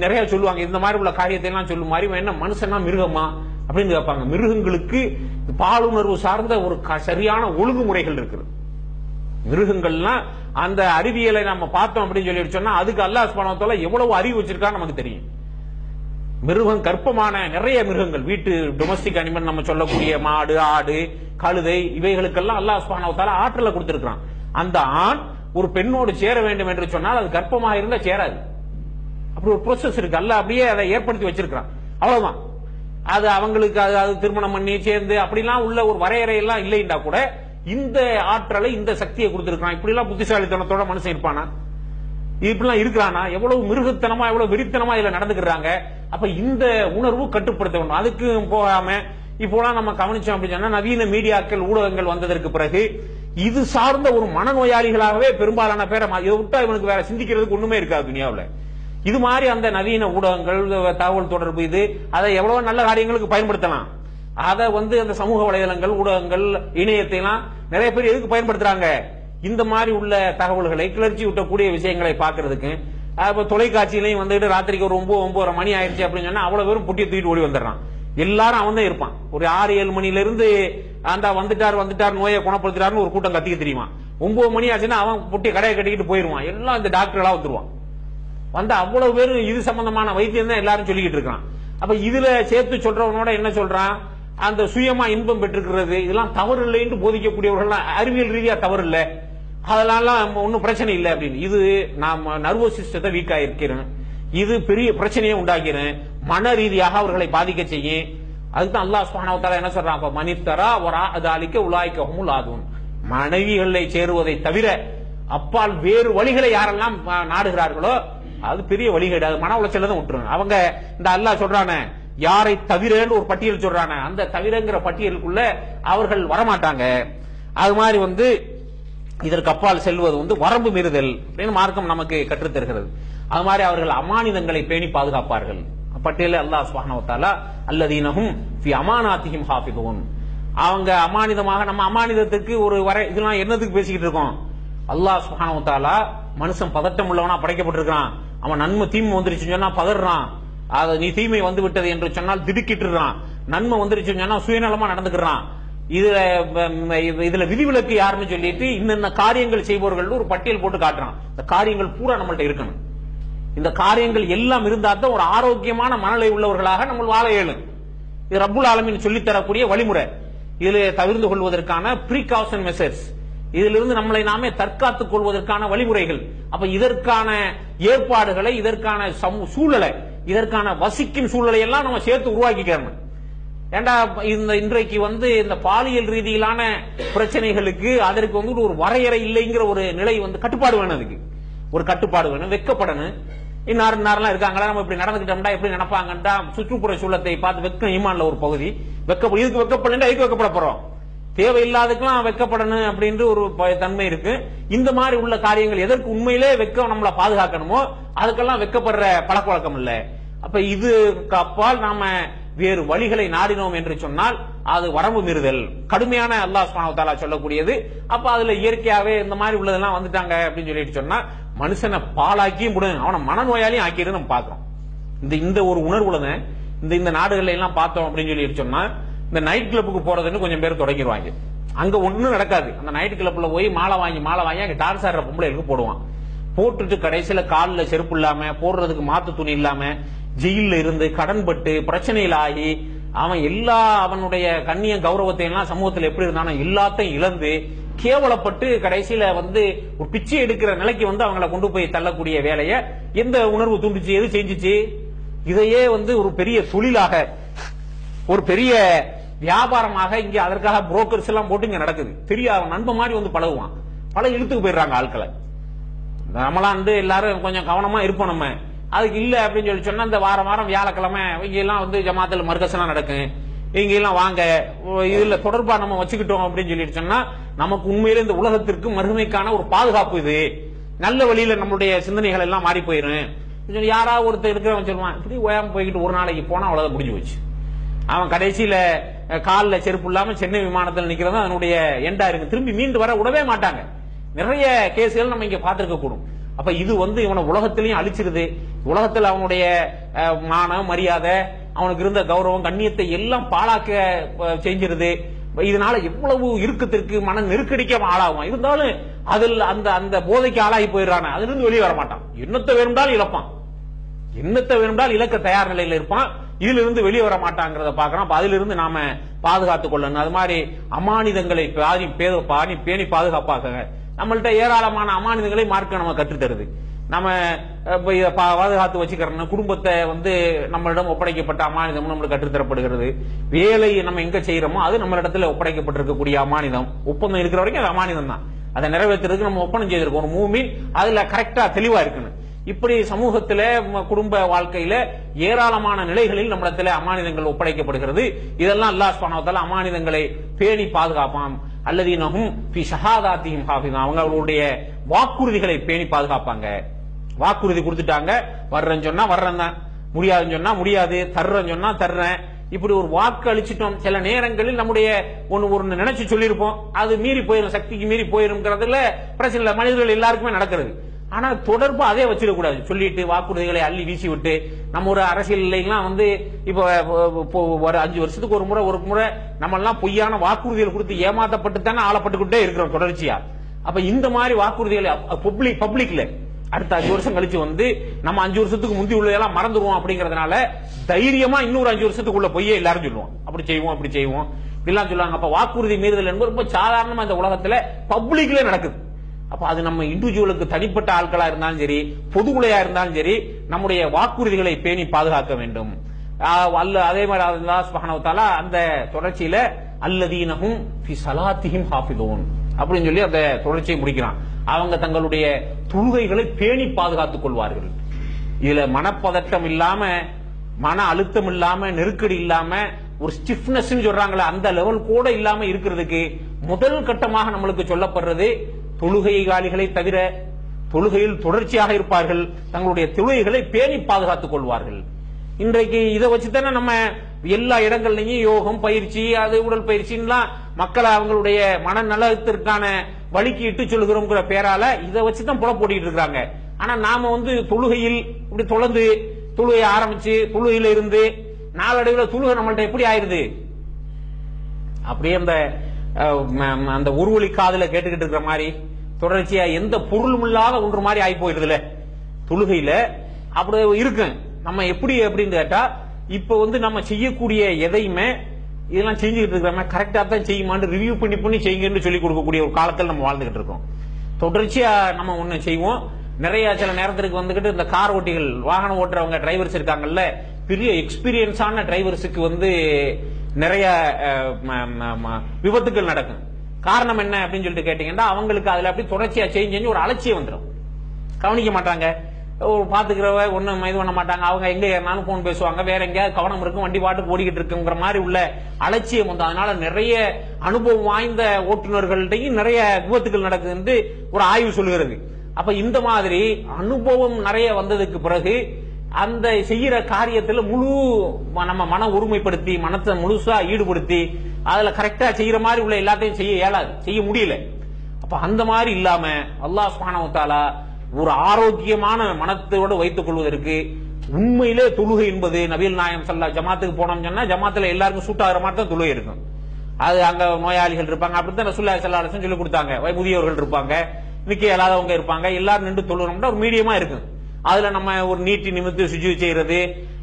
நிறைய சொல்லுவாங்க. இந்த மாதிரி உள்ள காரியத்தை எல்லாம் சொல்லும் மாதிரி என்ன மனுஷனா மிருகமா அப்படின்னு கேட்பாங்க. மிருகங்களுக்கு பாலுணர்வு சார்ந்த ஒரு சரியான ஒழுங்குமுறைகள் இருக்குது. மிருகங்கள்லாம் அந்த அறிவியலை நம்ம பார்த்தோம் அப்படின்னு சொல்லி சொன்னா அதுக்கு அல்லாஹ் சுப்ஹானஹு வ தஆலா எவ்வளவு அறிவு வச்சிருக்கான்னு நமக்கு தெரியும். மிருகம் கற்பமான நிறைய மிருகங்கள், வீட்டு டொமஸ்டிக் அனிமல் நம்ம சொல்லக்கூடிய மாடு, ஆடு, கழுதை, இவைகளுக்கெல்லாம் அல்லாஹ் சுப்ஹானஹு வ தஆலா ஆற்றலை கொடுத்திருக்கிறான். அந்த ஆண் ஒரு பெண்ணோடு சேர வேண்டும் என்று சொன்னால் அது கர்ப்பமாக இருந்தா சேராது. அப்படி ஒரு ப்ரோசஸ் இருக்கு. அல்லாஹ் அப்படியே அதை ஏற்படுத்தி வச்சிருக்கிறான். அவ்வளவுதான். அது அவங்களுக்கு அது திருமணம் பண்ணி சேர்ந்து அப்படிலாம் உள்ள ஒரு வரையறை எல்லாம் இல்லைன்னா கூட இந்த ஆற்றலை, இந்த சக்தியை கொடுத்திருக்கிறான். இப்படி எல்லாம் புத்திசாலித்தனத்தோட மனுஷன் இருப்பானா? இப்படிலாம் இருக்கிறானா? எவ்வளவு மிருகத்தனமா, எவ்வளவு வெறித்தனமா இதுல நடந்துக்கிறாங்க. அப்ப இந்த உணர்வு கட்டுப்படுத்த வேண்டும். அதுக்கு போகாம இப்போலாம் நம்ம கவனிச்சோம் அப்படின்னு சொன்னா நவீன மீடியாக்கள், ஊடகங்கள் வந்ததற்கு பிறகு இது சார்ந்த ஒரு மனநோயாளிகளாகவே பெரும்பாலான பேரை இதை விட்டா இவனுக்கு வேற சிந்திக்கிறதுக்கு ஒண்ணுமே இருக்காது துனியாவில். இது மாதிரி அந்த நவீன ஊடகங்கள், தகவல் தொடர்பு, இது அதை எவ்வளவு நல்ல காரியங்களுக்கு பயன்படுத்தலாம். அதை அந்த சமூக வலைதளங்கள், ஊடகங்கள், இணையத்தை எல்லாம் நிறைய பேர் எதுக்கு பயன்படுத்துறாங்க? இந்த மாதிரி உள்ள தகவல்களை கிளர்ச்சி ஊட்டக்கூடிய விஷயங்களை பாக்குறதுக்கு தொலைக்காட்சியிலையும் வந்துட்டு ராத்திரிக்கு ஒரு 9-9:30 மணி ஆயிடுச்சு அப்படின்னு சொன்னா அவ்வளவு பேரும் புட்டியை தூக்கிட்டு ஓடி வந்துடுறான். எல்லாரும் அவன் தான் இருப்பான். ஒரு 6-7 மணில இருந்து அந்த வந்துட்டார் நோயை குணப்படுத்துறாருன்னு ஒரு கூட்டம் கத்திக்க தெரியுமா. 9 மணி ஆச்சுன்னா அவன் புட்டியை கடையை கட்டிக்கிட்டு போயிருவான். எல்லாம் இந்த டாக்டர்களா வந்துருவான். வந்து அவ்வளவு பேரும் இது சம்பந்தமான வைத்தியம் தான் எல்லாரும் சொல்லிக்கிட்டு இருக்கான். அப்ப இதுல சேர்த்து சொல்றவனோட என்ன சொல்றான், அந்த சுயமா இன்பம் பெற்றுக்கிறது இதெல்லாம் தவறு இல்லைன்னு போதிக்கக்கூடியவர்கள் அறிவியல் ரீதியா தவறு இல்லை, அதெல்லாம் ஒன்னும் பிரச்சனை இல்லை அப்படின்னு. இது நாம நர்வஸ் சிஸ்டத்தை வீக்கா இருக்கிறேன், இது பெரிய பிரச்சனையை உண்டாக்கிறேன், மன ரீதியாக அவர்களை பாதிக்க செய்யும். அதுதான் அல்லாஹ் சுப்ஹானஹு வ தஆலா என்ன சொல்றான், மனித்தரா வராஅதாலிக உலாயிக ஹுமுல் ஆதுன். மனைவிகளை சேருவதை தவிர அப்பால் வேறு வழிகளை யாரெல்லாம் நாடுகிறார்களோ அது பெரிய வழி கிடையாது, மன உளைச்சல தான் விட்டுருங்க. அவங்க இந்த அல்லாஹ் சொல்றானே யாரை தவிரன்னு ஒரு பட்டியல் சொல்றானே, அந்த தவிரங்கிற பட்டியலுக்குள்ள அவர்கள் வரமாட்டாங்க. அது மாதிரி வந்து இதற்கு அப்பால் செல்வது வந்து வரம்பு மீறுதல் அப்படின்னு மார்க்கம் நமக்கு கற்றுத்தருகிறது. அது மாதிரி அவர்கள் அமானிதங்களை பேணி பாதுகாப்பார்கள். பட்டியலில் அல்லாஹ் சுப்ஹானஹு வ தஆலா அல்லதீனஹும் ஃபி அமானாத்திஹிம் ஹாஃபிதுன். அவங்க அமானிதமாக, நம்ம அமானிதத்துக்கு ஒரு வரை இதெல்லாம் என்னதுக்கு பேசிக்கிட்டு இருக்கோம், அல்லாஹ் சுப்ஹானஹு வ தஆலா மனுஷன் பதட்டம் உள்ளவனா படைக்கப்பட்டிருக்கான். அவன் நன்மை தீமை வந்துருச்சுன்னு சொன்னா பதறான், அது நீ தீமை வந்து விட்டது என்று சொன்னால் திடுக்கிட்டுறான், நன்மை வந்துருச்சுன்னு சொன்னா சுயநலமா நடந்துக்கிறான். இதுல விதிவிலக்கு யாருன்னு சொல்லிட்டு இன்னென்ன காரியங்கள் செய்பவர்கள் ஒரு பட்டியல் போட்டு காட்டுறான். இந்த காரியங்கள் பூரா நம்மள்ட்ட இருக்கணும். இந்த காரியங்கள் எல்லாம் இருந்தா தான் ஒரு ஆரோக்கியமான மனநிலை உள்ளவர்களாக நம்ம வாழ இயலும். இது ரப்புல் ஆலமீன் சொல்லித் தரக்கூடிய வழிமுறை. இதுல தவிர்த்து கொள்வதற்கான ப்ரீகாஷன் மெசர்ஸ், இதிலிருந்து நம்மளை நாமே தற்காத்துக் கொள்வதற்கான வழிமுறைகள். அப்ப இதற்கான ஏற்பாடுகளை, இதற்கான சூழலை, இதற்கான வசிக்கும் சூழலை எல்லாம் நம்ம சேர்த்து உருவாக்கிக்கணும். ஏண்டா இன்றைக்கு வந்து இந்த பாலியல் ரீதியிலான பிரச்சனைகளுக்கு அதற்கு வந்து ஒரு வரையறை இல்லைங்கிற ஒரு நிலை வந்து கட்டுப்பாடு வேணும். அதுக்கு ஒரு கட்டுப்பாடு வேணும். வெக்கப்படணும். இன்னாரெல்லாம் இருக்காங்களா, நம்ம இப்படி நடந்துக்கிட்டோம்டா எப்படி நினைப்பாங்கடா, சுற்றுப்புற சூழத்தை பார்த்து வெக்கம் ஈமான்ல ஒரு பகுதி. இதுக்கு வெக்கப்படணும், இதுக்கு வெக்கப்பட போறோம், தேவையில்லாததுக்கெல்லாம் வெக்கப்படணும் அப்படின்ற ஒரு தன்மை இருக்கு. இந்த மாதிரி உள்ள காரியங்கள் எதற்கு உண்மையிலே வெக்கம் நம்மளை பாதுகாக்கணுமோ அதுக்கெல்லாம் வெக்கப்படுற பழக்க வழக்கம் இல்ல. அப்ப இதுக்கு அப்பால் நாம வேறு வழிகளை நாடினோம் என்று சொன்னால் அது வரம்பு மீறுதல், கடுமையான அல்லாஹ் சுப்ஹானஹு வ தஆலா சொல்லக்கூடியது. அப்ப அதுல இயற்கையாவே இந்த மாதிரி உள்ளதெல்லாம் வந்துட்டாங்க அப்படின்னு சொல்லிட்டு சொன்னா மனுஷனை பாலாக்கியும் விடும், அவனை மனநோயாலையும் ஆக்கிட்டு நம்ம பாக்குறோம். இந்த ஒரு உணர்வுல இந்த நாடுகள்ல எல்லாம் பார்த்தோம் அப்படின்னு சொல்லிட்டு சொன்னா இந்த நைட் கிளப்புக்கு போறதுன்னு கொஞ்சம் பேர் தொடங்கிடுவாங்க. அங்க ஒண்ணும் நடக்காது. அந்த நைட் கிளப்ல போய் மாலை வாங்கி அங்க டான்ஸ் ஆடுற பொம்பளைகளுக்கு போடுவான். போட்டுட்டு கடைசியில காலில் செருப்பு இல்லாம, போடுறதுக்கு மாத்து துணி இல்லாம, ஜெயில இருந்து கடன் பட்டு பிரச்சனையில் ஆகி அவன் அவனுடைய கண்ணிய கௌரவத்தை எல்லாம் சமூகத்தில் எப்படி இருந்தானோ எல்லாத்தையும் இழந்து கேவலப்பட்டு கடைசியில வந்து ஒரு பிச்சை எடுக்கிற நிலைக்கு வந்து அவங்களை கொண்டு போய் தள்ளக்கூடிய வேலையை எந்த உணர்வு தூண்டுச்சு, எது செஞ்சிச்சு? இதையே வந்து ஒரு பெரிய தொழிலாக, ஒரு பெரிய வியாபாரமாக இங்க அதற்காக புரோக்கர்ஸ் எல்லாம் போட்டு இங்க நடக்குது. பெரிய நண்பன் மாதிரி வந்து பழகுவான், இழுத்துக்கு போயிடுறாங்க ஆட்களை. நம்மளாம் வந்து எல்லாரும் கொஞ்சம் கவனமா இருப்போம். நம்ம அதுக்கு இல்ல அப்படின்னு சொல்லி சொன்னா இந்த வாரம் வியாழக்கிழமை இங்க எல்லாம் வந்து ஜமாத்துல மர்கஸ்லாம் நடக்கும், இங்க எல்லாம் வாங்க, இதுல தொடர்பா நம்ம வச்சுக்கிட்டோம் அப்படின்னு சொல்லிட்டு சொன்னா நமக்கு உண்மையில இந்த உலகத்திற்கு மறுமைக்கான ஒரு பாதுகாப்பு. இது நல்ல வழியில நம்மளுடைய சிந்தனைகள் எல்லாம் மாறி போயிடும். யாராவது ஒருத்தர் இருக்கிறவன் சொல்லுவான், இப்படி ஓயாம போய்கிட்டு ஒரு நாளைக்கு போனா அவ்வளவு முடிஞ்சு போச்சு. அவன் கடைசியில காலில் செருப்பு இல்லாம சென்னை விமானத்தில் நிக்கிறது அதனுடைய எண்டா இருக்கு. திரும்பி மீண்டு வர விடவே மாட்டாங்க. நிறைய கேசுகள் நம்ம இங்க பார்த்திருக்க கூடும். அப்ப இது வந்து இவனை உலகத்திலையும் அழிச்சிருது. உலகத்தில் அவனுடைய மான மரியாதை, அவனுக்கு இருந்த கௌரவம், கண்ணியத்தை எல்லாம் பாழாக்க செஞ்சிருது. இதனால எவ்வளவு இறுக்கத்திற்கு மன நெருக்கடிக்க ஆளாகும். இருந்தாலும் அதில் அந்த போதைக்கு ஆளாகி போயிடுறான். அதுல இருந்து வெளியே வர மாட்டான். என்னத்தை வேணும்டால் இழப்பான், என்னத்தை வேணும்டால் இழக்க தயார் நிலையில இருப்பான். இதுல இருந்து வெளியே வர மாட்டாங்கிறத பாக்குறோம். அதிலிருந்து நாம பாதுகாத்துக் கொள்ளணும். அது மாதிரி அமானிதங்களை பேணி பாதுகாப்பாக நம்மள்ட்ட ஏராளமான அமானிதங்களை மார்க்க நம்ம கற்றுத்தருது. நம்ம பாதுகாத்து வச்சுக்கிறோம். குடும்பத்தை வந்து நம்மளிடம் ஒப்படைக்கப்பட்ட அமானிதம் நம்மளுக்கு கற்றுத்தரப்படுகிறது. வேலை நம்ம எங்க செய்யறோமோ அது நம்மளிடத்துல ஒப்படைக்கப்பட்டிருக்கக்கூடிய அமானிதம். ஒப்பந்தம் இருக்கிற வரைக்கும் அது அமானிதம் தான். அதை நிறைவேற்றுறதுக்கு நம்ம ஒப்பந்தம் செய்திருக்கோம். ஒரு மூமின் அதுல கரெக்டா தெளிவா இருக்கணும். இப்படி சமூகத்தில, குடும்ப வாழ்க்கையில ஏராளமான நிலைகளில் நம்மிடத்தில் அமானிதங்கள் ஒப்படைக்கப்படுகிறது. இதெல்லாம் அல்லாஹ் சுப்ஹானஹு வ தஆலா அமானிதங்களை பேணி பாதுகாப்பான். அல்லதீனஹும் ஃபீ ஷஹாதாத்திஹிம் ஹாஃபிதூன். அவங்களுடைய வாக்குறுதிகளை பேணி பாதுகாப்பாங்க. வாக்குறுதி கொடுத்துட்டாங்க, வர்றேன்னு சொன்னா வர்றேன் தான், முடியாதுன்னு சொன்னா முடியாது, தர்றேன்னு சொன்னா தர்றேன், இப்படி ஒரு வாக்கு அளிச்சிட்டோம், சில நேரங்களில் நம்முடைய ஒன்னு நினைச்சு சொல்லியிருப்போம், அது மீறி போயிடும், சக்திக்கு மீறி போயிருங்கிறதுல பிரச்சனை இல்லை, மனிதர்கள் எல்லாருக்குமே நடக்கிறது. ஆனா தொடர்பு அதே வச்சிடக்கூடாது. சொல்லிட்டு வாக்குறுதிகளை அள்ளி வீசி விட்டு நம்ம ஒரு அரசியல் இல்லைங்களாம் இப்ப ஒரு 5 வருஷத்துக்கு ஒரு முறை நம்ம எல்லாம் பொய்யான வாக்குறுதிகள் கொடுத்து ஏமாத்தப்பட்டு தானே ஆளப்பட்டுக்கிட்டே இருக்கிறோம் தொடர்ச்சியா. அப்ப இந்த மாதிரி வாக்குறுதிகளை பப்ளிக்ல அடுத்த 5 வருஷம் கழிச்சு நம்ம 5 வருஷத்துக்கு முந்தி உள்ளதெல்லாம் மறந்துடுவோம் அப்படிங்கறதுனால தைரியமா இன்னொரு 5 வருஷத்துக்குள்ள பொய்யே எல்லாரும் சொல்லுவோம், அப்படி செய்வோம் அப்படி செய்வோம் இப்படிலாம் சொல்லுவாங்க. அப்ப வாக்குறுதி மீறுதல் என்பது ரொம்ப சாதாரணமா இந்த உலகத்துல பப்ளிக்ல நடக்குது. அப்ப அது நம்ம இண்டிவிஜுவலுக்கு தனிப்பட்ட ஆட்களா இருந்தாலும் சரி, பொதுவுலையா இருந்தாலும் சரி, நம்முடைய வாக்குறுதிகளை பேணி பாதுகாக்க வேண்டும். அதே மாதிரி அல்லாஹ் சுப்ஹானஹு வ தஆலா அந்த தொடர்ச்சியில அல்லதீனஹும் ஃபி ஸலாத்திஹிம் ஹாஃபிதூன் அப்படின்னு சொல்லி அந்த தொடர்ச்சியை முடிக்கிறான். அவங்க தங்களுடைய தொழுகைகளை பேணி பாதுகாத்துக் கொள்வார்கள். இதுல மனப்பதட்டம் இல்லாம, மன அழுத்தம் இல்லாம, நெருக்கடி இல்லாம, ஒரு ஸ்டிஃப்னஸ் சொல்றாங்களே அந்த லெவல் கூட இல்லாம இருக்கிறதுக்கு முதல் கட்டமாக நம்மளுக்கு சொல்லப்படுறது தொழுகைகாலிகளை தவிர தொழுகையில் தொடர்ச்சியாக இருப்பார்கள், தங்களுடைய தொழுகைகளை பேணி பாதுகாத்துக் கொள்வார்கள். இன்றைக்கு இதை வச்சுதானே நம்ம எல்லா இடங்கள்லயும் யோகம் பயிற்சி, அது உடல் பயிற்சின்லாம் மக்களை அவங்களுடைய மனநலத்திற்கான வழிக்கு இட்டு சொல்லுகிறோங்கிற பேரால இதை வச்சுதான் புல போட்டிட்டு இருக்காங்க. ஆனா நாம தொழுகையில் இப்படி தொடர்ந்து தொழுகையை ஆரம்பிச்சு தொழுகையில இருந்து நாளடைவில் தொழுகை நம்மள்ட்ட எப்படி ஆயிருது, அப்படியே அந்த ஒருவழி காதுல கேட்டுக்கிட்டு இருக்கிற மாதிரி தொடர்ச்சியா எந்த பொருளும் இல்லாத ஒன்று மாதிரி ஆகி போயிருதுல தொழுகையில. அப்படி இருக்கு. நம்ம எப்படி அப்படின்னு கேட்டா இப்ப நம்ம செய்யக்கூடிய எதையுமே இதெல்லாம் செஞ்சுக்கிட்டு இருக்கிற கரெக்டா தான் செய்யுமான்னு ரிவ்யூ பண்ணி செய்யுங்கன்னு சொல்லி கொடுக்கக்கூடிய ஒரு காலத்தில் நம்ம வாழ்ந்துகிட்டு இருக்கோம். தொடர்ச்சியா நம்ம ஒண்ணு செய்வோம். நிறைய சில நேரத்திற்கு வந்துகிட்டு இந்த கார் ஓட்டிகள், வாகனம் ஓட்டுறவங்க, டிரைவர்ஸ் இருக்காங்கல்ல, பெரிய எக்ஸ்பீரியன்ஸான டிரைவர்ஸுக்கு நிறைய விபத்துகள் நடக்கும். காரணம் என்ன அப்படின்னு சொல்லிட்டு கேட்டீங்கன்னா அவங்களுக்கு அதுல அப்படி தொடர்ச்சியா செஞ்சு ஒரு அலட்சியம் வந்துடும். கவனிக்க மாட்டாங்க, பாத்துக்கிறவ ஒன்னும் இது பண்ண மாட்டாங்க. அவங்க எங்க ஏறினாலும் போன் பேசுவாங்க, வேற எங்கேயாவது கவனம் இருக்கும், வண்டி பாட்டுக்கு ஓடிக்கிட்டு இருக்குங்கிற மாதிரி உள்ள அலட்சியம் வந்து அதனால நிறைய அனுபவம் வாய்ந்த ஓட்டுநர்கள்டையும் நிறைய விபத்துகள் நடக்குது ஒரு ஆய்வு சொல்லுகிறது. அப்ப இந்த மாதிரி அனுபவம் நிறைய வந்ததுக்கு பிறகு அந்த செய்யற காரியத்துல முழு நம்ம மன ஒருமைப்படுத்தி மனத்தை முழுசா ஈடுபடுத்தி அதுல கரெக்டா செய்யற மாதிரி உள்ள எல்லாத்தையும் செய்ய இயலாது, செய்ய முடியல. அப்ப அந்த மாதிரி இல்லாம அல்லாஹ் சுப்ஹானஹு வ தஆலா ஒரு ஆரோக்கியமான மனத்தோடு வைத்துக் கொள்வதற்கு உண்மையிலே தொழுகை என்பது நபிகள் நாயகம் ஸல்லல்லாஹு ஜமாத்துக்கு போனோம்னு சொன்னா ஜமாத்துல எல்லாருக்கும் சூட் ஆகிற மாதிரி தான் தொழுகை இருக்கும். அது அங்க நோயாளிகள் இருப்பாங்க, அப்படித்தான் ரசூலுல்லாஹி ஸல்லல்லாஹு அலைஹி வஸல்லம் சொல்லி கொடுத்தாங்க. முதியவர்கள் இருப்பாங்க, நிக்க இயலாதவங்க இருப்பாங்க, எல்லாரும் நின்று தொழுகிறோம்னா ஒரு மீடியமா இருக்கும். அதுல நம்ம ஒரு நீட்டி நிமித்து சுஜூ செய்யறது,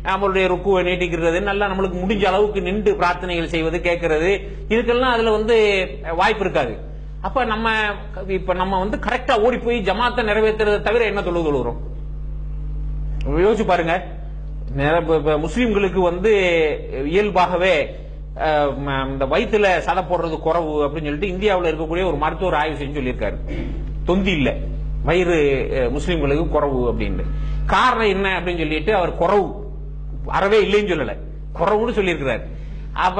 நம்மளுடைய ருக்குவை நீட்டிக்கிறது, நல்லா நம்மளுக்கு முடிஞ்ச அளவுக்கு நின்று பிரார்த்தனைகள் செய்வது, கேட்கறது, இதுக்கெல்லாம் அதுல வாய்ப்பு இருக்காது. அப்ப நம்ம கரெக்டா ஓடி போய் ஜமாத்தை நிறைவேற்றுறதை தவிர என்ன தொழுகிறோம் யோசிச்சு பாருங்க. முஸ்லிம்களுக்கு இயல்பாகவே இந்த வயிற்றுல சதை போடுறது குறவு அப்படின்னு சொல்லிட்டு இந்தியாவில் இருக்கக்கூடிய ஒரு மருத்துவர் ஆய்வு செஞ்சு சொல்லியிருக்காரு. தொந்தி இல்ல, வயிறு முஸ்லிம்களுக்கு குறவு அப்படின்னு. காரணம் என்ன அப்படின்னு சொல்லிட்டு அவர் குறவு அறவே இல்லைன்னு சொல்லல, குறவுன்னு சொல்லியிருக்கிறார். அப்ப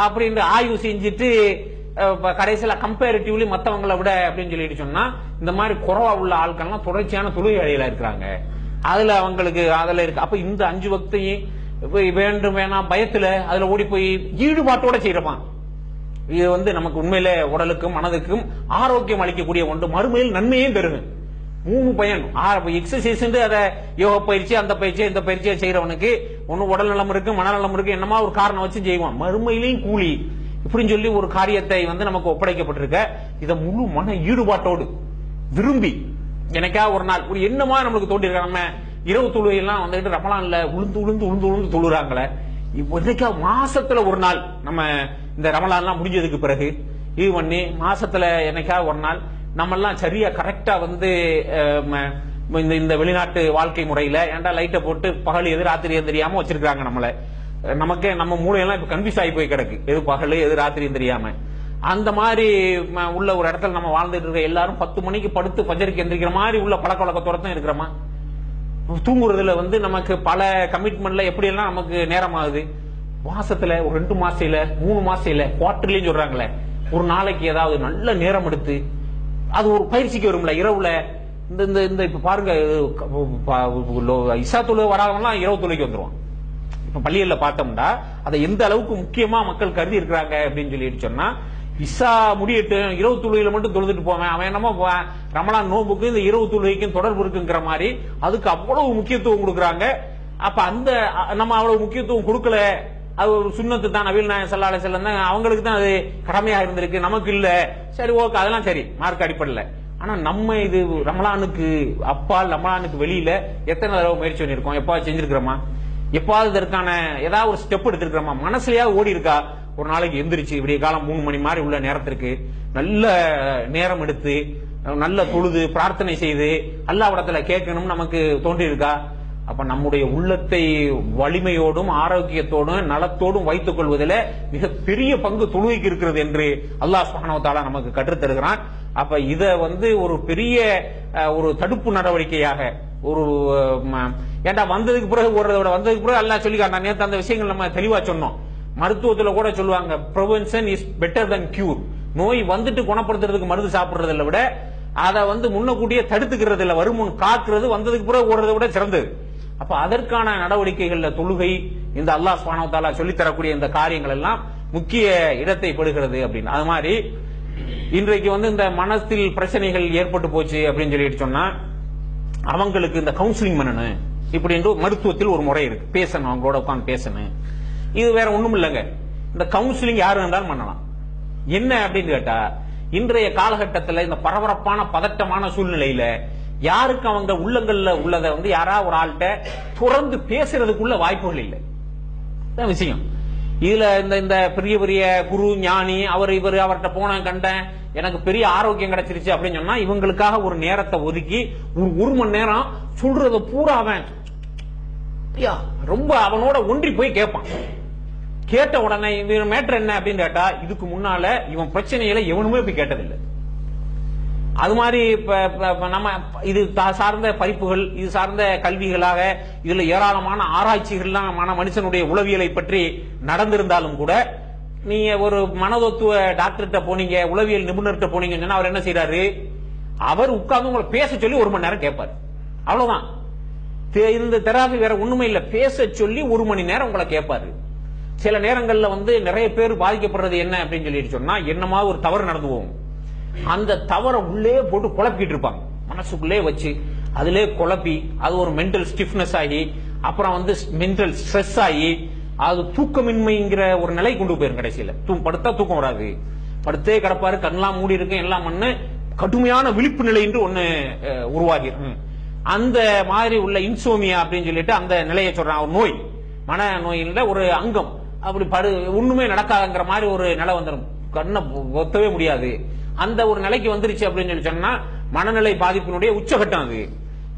அப்படின்னு ஆய்வு செஞ்சுட்டு கடைசியில கம்பேரிட்டிவ்லி மத்தவங்களை விட அப்படின்னு சொல்லிட்டு சொன்னா இந்த மாதிரி குறவா உள்ள ஆட்கள்லாம் தொடர்ச்சியான தொழுகையில இருக்கிறாங்க. அதுல அவங்களுக்கு அதுல இருக்கு. அப்ப இந்த 5 வக்தையும் வேண்டும் வேணாம் பயத்துல அதுல ஓடி போய் ஈடுபாட்டோட செய்யறப்பான். இது நமக்கு உண்மையில உடலுக்கும் மனதுக்கும் ஆரோக்கியம் அளிக்கக்கூடிய ஒன்று, மறுமையில் நன்மையும் பெருகு. 3 பயன். எக்ஸசைஸ் அத யோக பயிற்சி அந்த பயிற்சி இந்த பயிற்சியை செய்யறவனுக்கு ஒன்னும் உடல் நலம் இருக்கு, மனநலம் இருக்கு, என்னமா ஒரு காரணம் வச்சு செய்வான், மறுமையிலையும் கூலி இப்படின்னு சொல்லி ஒரு காரியத்தை நமக்கு ஒப்படைக்கப்பட்டிருக்க. இதை முழு மன ஈடுபாட்டோடு விரும்பி எனக்கா ஒரு நாள் ஒரு என்னமா நம்மளுக்கு தோண்டி இருக்க. நம்ம இரவு தொழுகையெல்லாம் ரமலான்ல உளுந்து உளுந்து உளுந்து உளுந்து தொழுறாங்களே, என்னைக்கா மாசத்துல ஒரு நாள் நம்ம இந்த ரமலான்லாம் முடிஞ்சதுக்கு பிறகு இது பண்ணி மாசத்துல என்னைக்கா ஒரு நாள் நம்ம எல்லாம் சரியா கரெக்டா இந்த வெளிநாட்டு வாழ்க்கை முறையில ஏன்டா லைட்டை போட்டு பகல் எது ராத்திரி தெரியாம வச்சிருக்காங்க நம்மள. நமக்கே நம்ம மூளையெல்லாம் இப்ப கன்ஃபியூஸ் ஆகி போய் கிடக்கு, எது பகல் எது ராத்திரியும் தெரியாம. அந்த மாதிரி உள்ள ஒரு இடத்துல நம்ம வாழ்ந்துட்டு இருக்க எல்லாரும் 10 மணிக்கு படுத்து பஜருக்கு எந்திரிக்கிற மாதிரி உள்ள பழக்க வழக்கத்தோட தான் இருக்கிறோமா. தூங்குறதுல நமக்கு பல கமிட்மெண்ட்ல எப்படி எல்லாம் நமக்கு நேரம் ஆகுது. மாசத்துல ஒரு 2 மாசம் இல்ல 3 மாசம் இல்ல குவார்டர்லயும் சொல்றாங்களே, ஒரு நாளைக்கு ஏதாவது நல்ல நேரம் எடுத்து அது ஒரு பயிற்சிக்கு வரும்ல. இரவுல இந்த இப்ப பாருங்க இசா தொழுகை வராதவங்கலாம் இரவு தொழுகைக்கு வந்துருவான். இப்ப பள்ளியில பார்த்தோம்னா அதை எந்த அளவுக்கு முக்கியமா மக்கள் கருதி இருக்கிறாங்க அப்படின்னு சொல்லிட்டு சொன்னா, இஷா முடியட்டு இரவு தொழுகையில மட்டும் தொழுதுட்டு போவேன், அவன் என்னமோ ரமலான் நோம்புக்கு இந்த இரவு தொழுகைக்கும் தொடர்பு இருக்குங்கிற மாதிரி அதுக்கு அவ்வளவு முக்கியத்துவம் கொடுக்கறாங்க. அப்ப அந்த நம்ம அவ்வளவு முக்கியத்துவம் கொடுக்கல, அது ஒரு சுன்னத்து தான், நபிகள் நாயகம் ஸல்லல்லாஹு அலைஹி வஸல்லம் தான், அவங்களுக்கு தான் அது கடமையா இருந்திருக்கு, நமக்கு இல்ல. சரி, ஓகே, அதெல்லாம் சரி, மார்க் அடிப்படையில். ஆனா நம்ம இது ரமலானுக்கு அப்பால் ரமலானுக்கு வெளியில எத்தனை தடவை முயற்சி பண்ணிருக்கோம்? எப்பாவது செஞ்சிருக்கிறோமா? எப்பாவது இதற்கான ஏதாவது ஒரு ஸ்டெப் எடுத்திருக்கிறோமா? மனசுலயாவது ஓடி இருக்கா? ஒரு நாளைக்கு எந்திரிச்சு விடிய காலம் 3 மணி மாதிரி உள்ள நேரத்திற்கு நல்ல நேரம் எடுத்து நல்ல தொழுது பிரார்த்தனை செய்து அல்லாஹ்விடத்துல கேட்கணும் நமக்கு தோன்றி இருக்கா? அப்ப நம்முடைய உள்ளத்தை வலிமையோடும் ஆரோக்கியத்தோடும் நலத்தோடும் வைத்துக் கொள்வதில் மிக பெரிய பங்கு தொழுகைக்கு இருக்கிறது என்று அல்லாஹ் சுப்ஹானஹு வ தஆலா நமக்கு கற்றுத் தருகிறான். அப்ப இத ஒரு பெரிய ஒரு தடுப்பு நடவடிக்கையாக ஒரு ஏண்டா வந்ததுக்கு பிறகு ஓடுறத விட வந்ததுக்கு பிறகு அல்லாஹ் சொல்லிக்காட்டான். நேற்று அந்த விஷயங்கள் நம்ம தெளிவா சொன்னோம். மருத்துவத்துல கூட சொல்லுவாங்க, prevention is better than cure. நோய் வந்துட்டு குணப்படுத்துறதுக்கு மருந்து சாப்பிடுறதை விட அதை முன்னக்கூட்டியே தடுத்துக்கிறது இல்ல, வருமுன் காக்குறது வந்ததுக்கு பிறகு ஓடுறதை விட சிறந்தது. அப்ப அதற்கான நடவடிக்கைகள்ல தொழுகை, இந்த அல்லாஹ் சுப்ஹானஹு வ தஆலா சொல்லித் தரக்கூடிய இந்த காரியங்கள் எல்லாம் முக்கிய இடத்தை பெறுகிறது அப்படின்னு. அது மாதிரி இன்றைக்கு இந்த மனத்தில் பிரச்சனைகள் ஏற்பட்டு போச்சு அப்படின்னு சொல்லிட்டு சொன்னா, அவங்களுக்கு இந்த கவுன்சிலிங் பண்ணணும் இப்படின்ற மருத்துவத்தில் ஒரு முறை இருக்கு. பேசணும், அவங்களோட உட்கார்ந்து பேசணும். இது வேற ஒண்ணும் இல்லைங்க, இந்த கவுன்சிலிங் யாரு இருந்தாலும் பண்ணலாம். என்ன அப்படின்னு கேட்டா, இன்றைய காலகட்டத்தில் இந்த பரபரப்பான பதட்டமான சூழ்நிலையில யாருக்கு அவங்க உள்ளங்கள்ல உள்ளதை யாரா ஒரு ஆள்கிட்ட தொடர்ந்து பேசுறதுக்குள்ள வாய்ப்புகள் இல்லை விஷயம். இதுல இந்த பெரிய பெரிய குரு ஞானி இவர் அவர்கிட்ட போன கண்டேன், எனக்கு பெரிய ஆரோக்கியம் கிடைச்சிருச்சு அப்படின்னு சொன்னா, இவங்களுக்காக ஒரு நேரத்தை ஒதுக்கி ஒரு மணி நேரம் சொல்றத பூரா அவன் ரொம்ப அவனோட ஒன்றி போய் கேட்பான். கேட்ட உடனே இவன் மேட்டர் என்ன அப்படின்னு கேட்டா, இதுக்கு முன்னால இவன் பிரச்சனையில எவனுமே போய் கேட்டதில்லை. அது மாதிரி நம்ம இது சார்ந்த படிப்புகள், இது சார்ந்த கல்விகளாக இதுல ஏராளமான ஆராய்ச்சிகள்லாம் மனுஷனுடைய உளவியலை பற்றி நடந்திருந்தாலும் கூட, நீங்க ஒரு மனதத்துவ டாக்டர்கிட்ட போனீங்க, உளவியல் நிபுணர்கிட்ட போனீங்கன்னு சொன்னா அவர் என்ன செய்யறாரு, அவர் உட்கார்ந்து உங்களை பேச சொல்லி 1 மணி நேரம் கேட்பாரு. அவ்வளவுதான். இந்த தெராபி வேற ஒண்ணுமே இல்ல, பேச சொல்லி 1 மணி நேரம் உங்களை கேட்பாரு. சில நேரங்கள்ல நிறைய பேர் பாதிக்கப்படுறது என்ன அப்படின்னு சொல்லிட்டு சொன்னா, என்னமா ஒரு தவறு நடந்து போகும், அந்த தவறை உள்ளே போட்டு குழப்பிட்டு இருப்பாங்க, மனசுக்குள்ளே வச்சு அதிலே குழப்பி அது ஒரு மென்டல் ஸ்டிஃப்னஸ் ஆகி அப்புறம் மென்டல் ஸ்ட்ரெஸ் ஆகி அது தூக்கமின்மைங்கிற ஒரு நிலை கொண்டு போயிரும். கடைசியில படுத்தா தூக்கம் வராது, படுத்தே கிடப்பாரு, கண்ணெல்லாம் மூடி இருக்கு, எல்லாம் பண்ணு, கடுமையான விழிப்பு நிலை என்று ஒண்ணு உருவாகிரும். அந்த மாதிரி உள்ள இன்சோமியா அப்படின்னு சொல்லிட்டு அந்த நிலையை சொல்றான். ஒரு நோய், மன நோயில ஒரு அங்கம், அப்படி ஒண்ணுமே நடக்காதுங்கிற மாதிரி ஒரு நிலை வந்துடும், கண்ணை ஒத்தவே முடியாது. அந்த ஒரு நிலைக்கு வந்துருச்சு அப்படின்னு சொல்லி சொன்னா மனநிலை பாதிப்பினுடைய உச்சகட்டம் அது.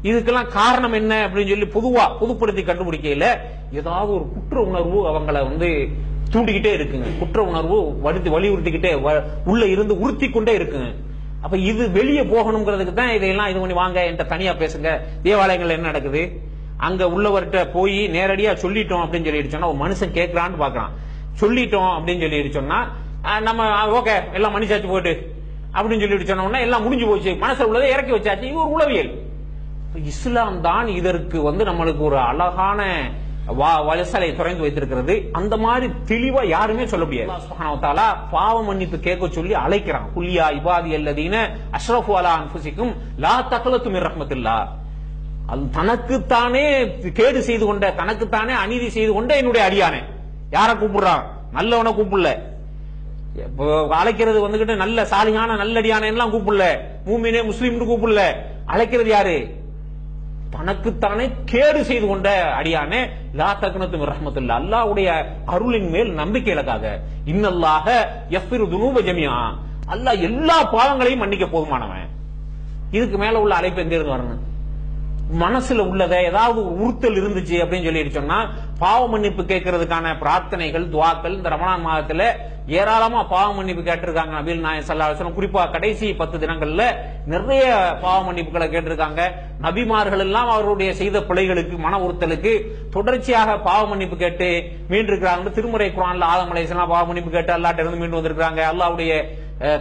இதுக்கெல்லாம் காரணம் என்ன அப்படின்னு சொல்லி பொதுப்படுத்தி கண்டுபிடிக்கல, ஏதாவது ஒரு குற்ற உணர்வு அவங்களை தூண்டிக்கிட்டே இருக்குங்க. குற்ற உணர்வு வலியுறுத்திக்கிட்டே உள்ள இருந்து உறுத்தி கொண்டே இருக்குங்க. அப்ப இது வெளியே போகணுங்கிறதுக்கு தான் இதையெல்லாம் இது பண்ணி வாங்க என்கிட்ட தனியா பேசுங்க. தேவாலயங்கள் என்ன நடக்குது, அங்க உள்ளவர்கிட்ட போய் நேரடியா சொல்லிட்டோம் அப்படின்னு சொல்லிட்டு சொன்னா ஒரு மனுஷன் கேட்கலான்னு பாக்குறான். சொல்லிட்டோம் அப்படின்னு சொல்லிட்டு சொன்னா நம்ம ஓகே எல்லாம் மனுஷாச்சு போயிட்டு அப்படின்னு சொல்லிட்டு சொன்னோம்னா எல்லாம் முடிஞ்சு போச்சு, மனசுல உள்ளதை இறக்கி வச்சாச்சு. இது ஒரு உளவியல். இஸ்லாம் தான் இதற்கு நம்மளுக்கு ஒரு அழகான வலசலை துறைந்து வைத்திருக்கிறது. அந்த மாதிரி தெளிவா யாருமே சொல்ல முடியாது. அல்லாஹ் சுப்ஹானஹு வ தஆலா பாவ மன்னிப்பு கேட்க சொல்லி அழைக்கிறான். குல்யா இபாதி அல்லதீன அஷ்ரஃபு அலா அன்ஃபுசிக்கும் லா தக்லது மிர் ரஹ்மத்தில்லாஹ். அது தனக்குத்தானே கேடு செய்து கொண்ட, தனக்குத்தானே அநீதி செய்து கொண்ட என்னுடைய அடியானே. யார கூப்பிடுறான்? நல்லவனை கூப்பிடல, அழைக்கிறது நல்ல சாலிகான நல்லடியான எல்லாம் கூப்பிடல, மூமினே முஸ்லிம் கூப்பிடல. அழைக்கிறது யாரு? தனக்குத்தானே கேடு செய்து கொண்ட அடியானே. லா தக்னது மிர் ரஹ்மத்தில்லாஹ், அல்லாஹ்வுடைய அருளின் மேல் நம்பிக்கை இலக்காக. இன்னல்லாஹ யஃபிரு துனூப ஜமீஆ, அல்லாஹ் எல்லா பாவங்களையும் மன்னிக்க போதுமானவன். இதுக்கு மேல உள்ள அழைப்பு எங்க இருந்து வரணும்? மனசுல உள்ளதை ஏதாவது உறுத்தல் இருந்துச்சு அப்படின்னு சொல்லிட்டு சொன்னா பாவ மன்னிப்பு கேட்கறதுக்கான பிரார்த்தனைகள், துவாக்கள் இந்த ரமலான் மாதத்துல ஏராளமா பாவ மன்னிப்பு கேட்டிருக்காங்க நபிகள் நாயகம் ஸல்லல்லாஹு அலைஹி வஸல்லம். குறிப்பா கடைசி 10 தினங்கள்ல நிறைய பாவ மன்னிப்புகளை கேட்டிருக்காங்க. நபிமார்கள் எல்லாம் அவருடைய செய்த பிழைகளுக்கு, மன உறுத்தலுக்கு தொடர்ச்சியாக பாவ மன்னிப்பு கேட்டு மீண்டிருக்கிறாங்க. திருமறை குர்ஆன்ல ஆதம் அலைஹிஸ்ஸலாம் பாவ மன்னிப்பு கேட்டு அல்லாஹ்ட்ட இருந்து மீண்டு வந்திருக்காங்க. அல்லாஹ்வுடைய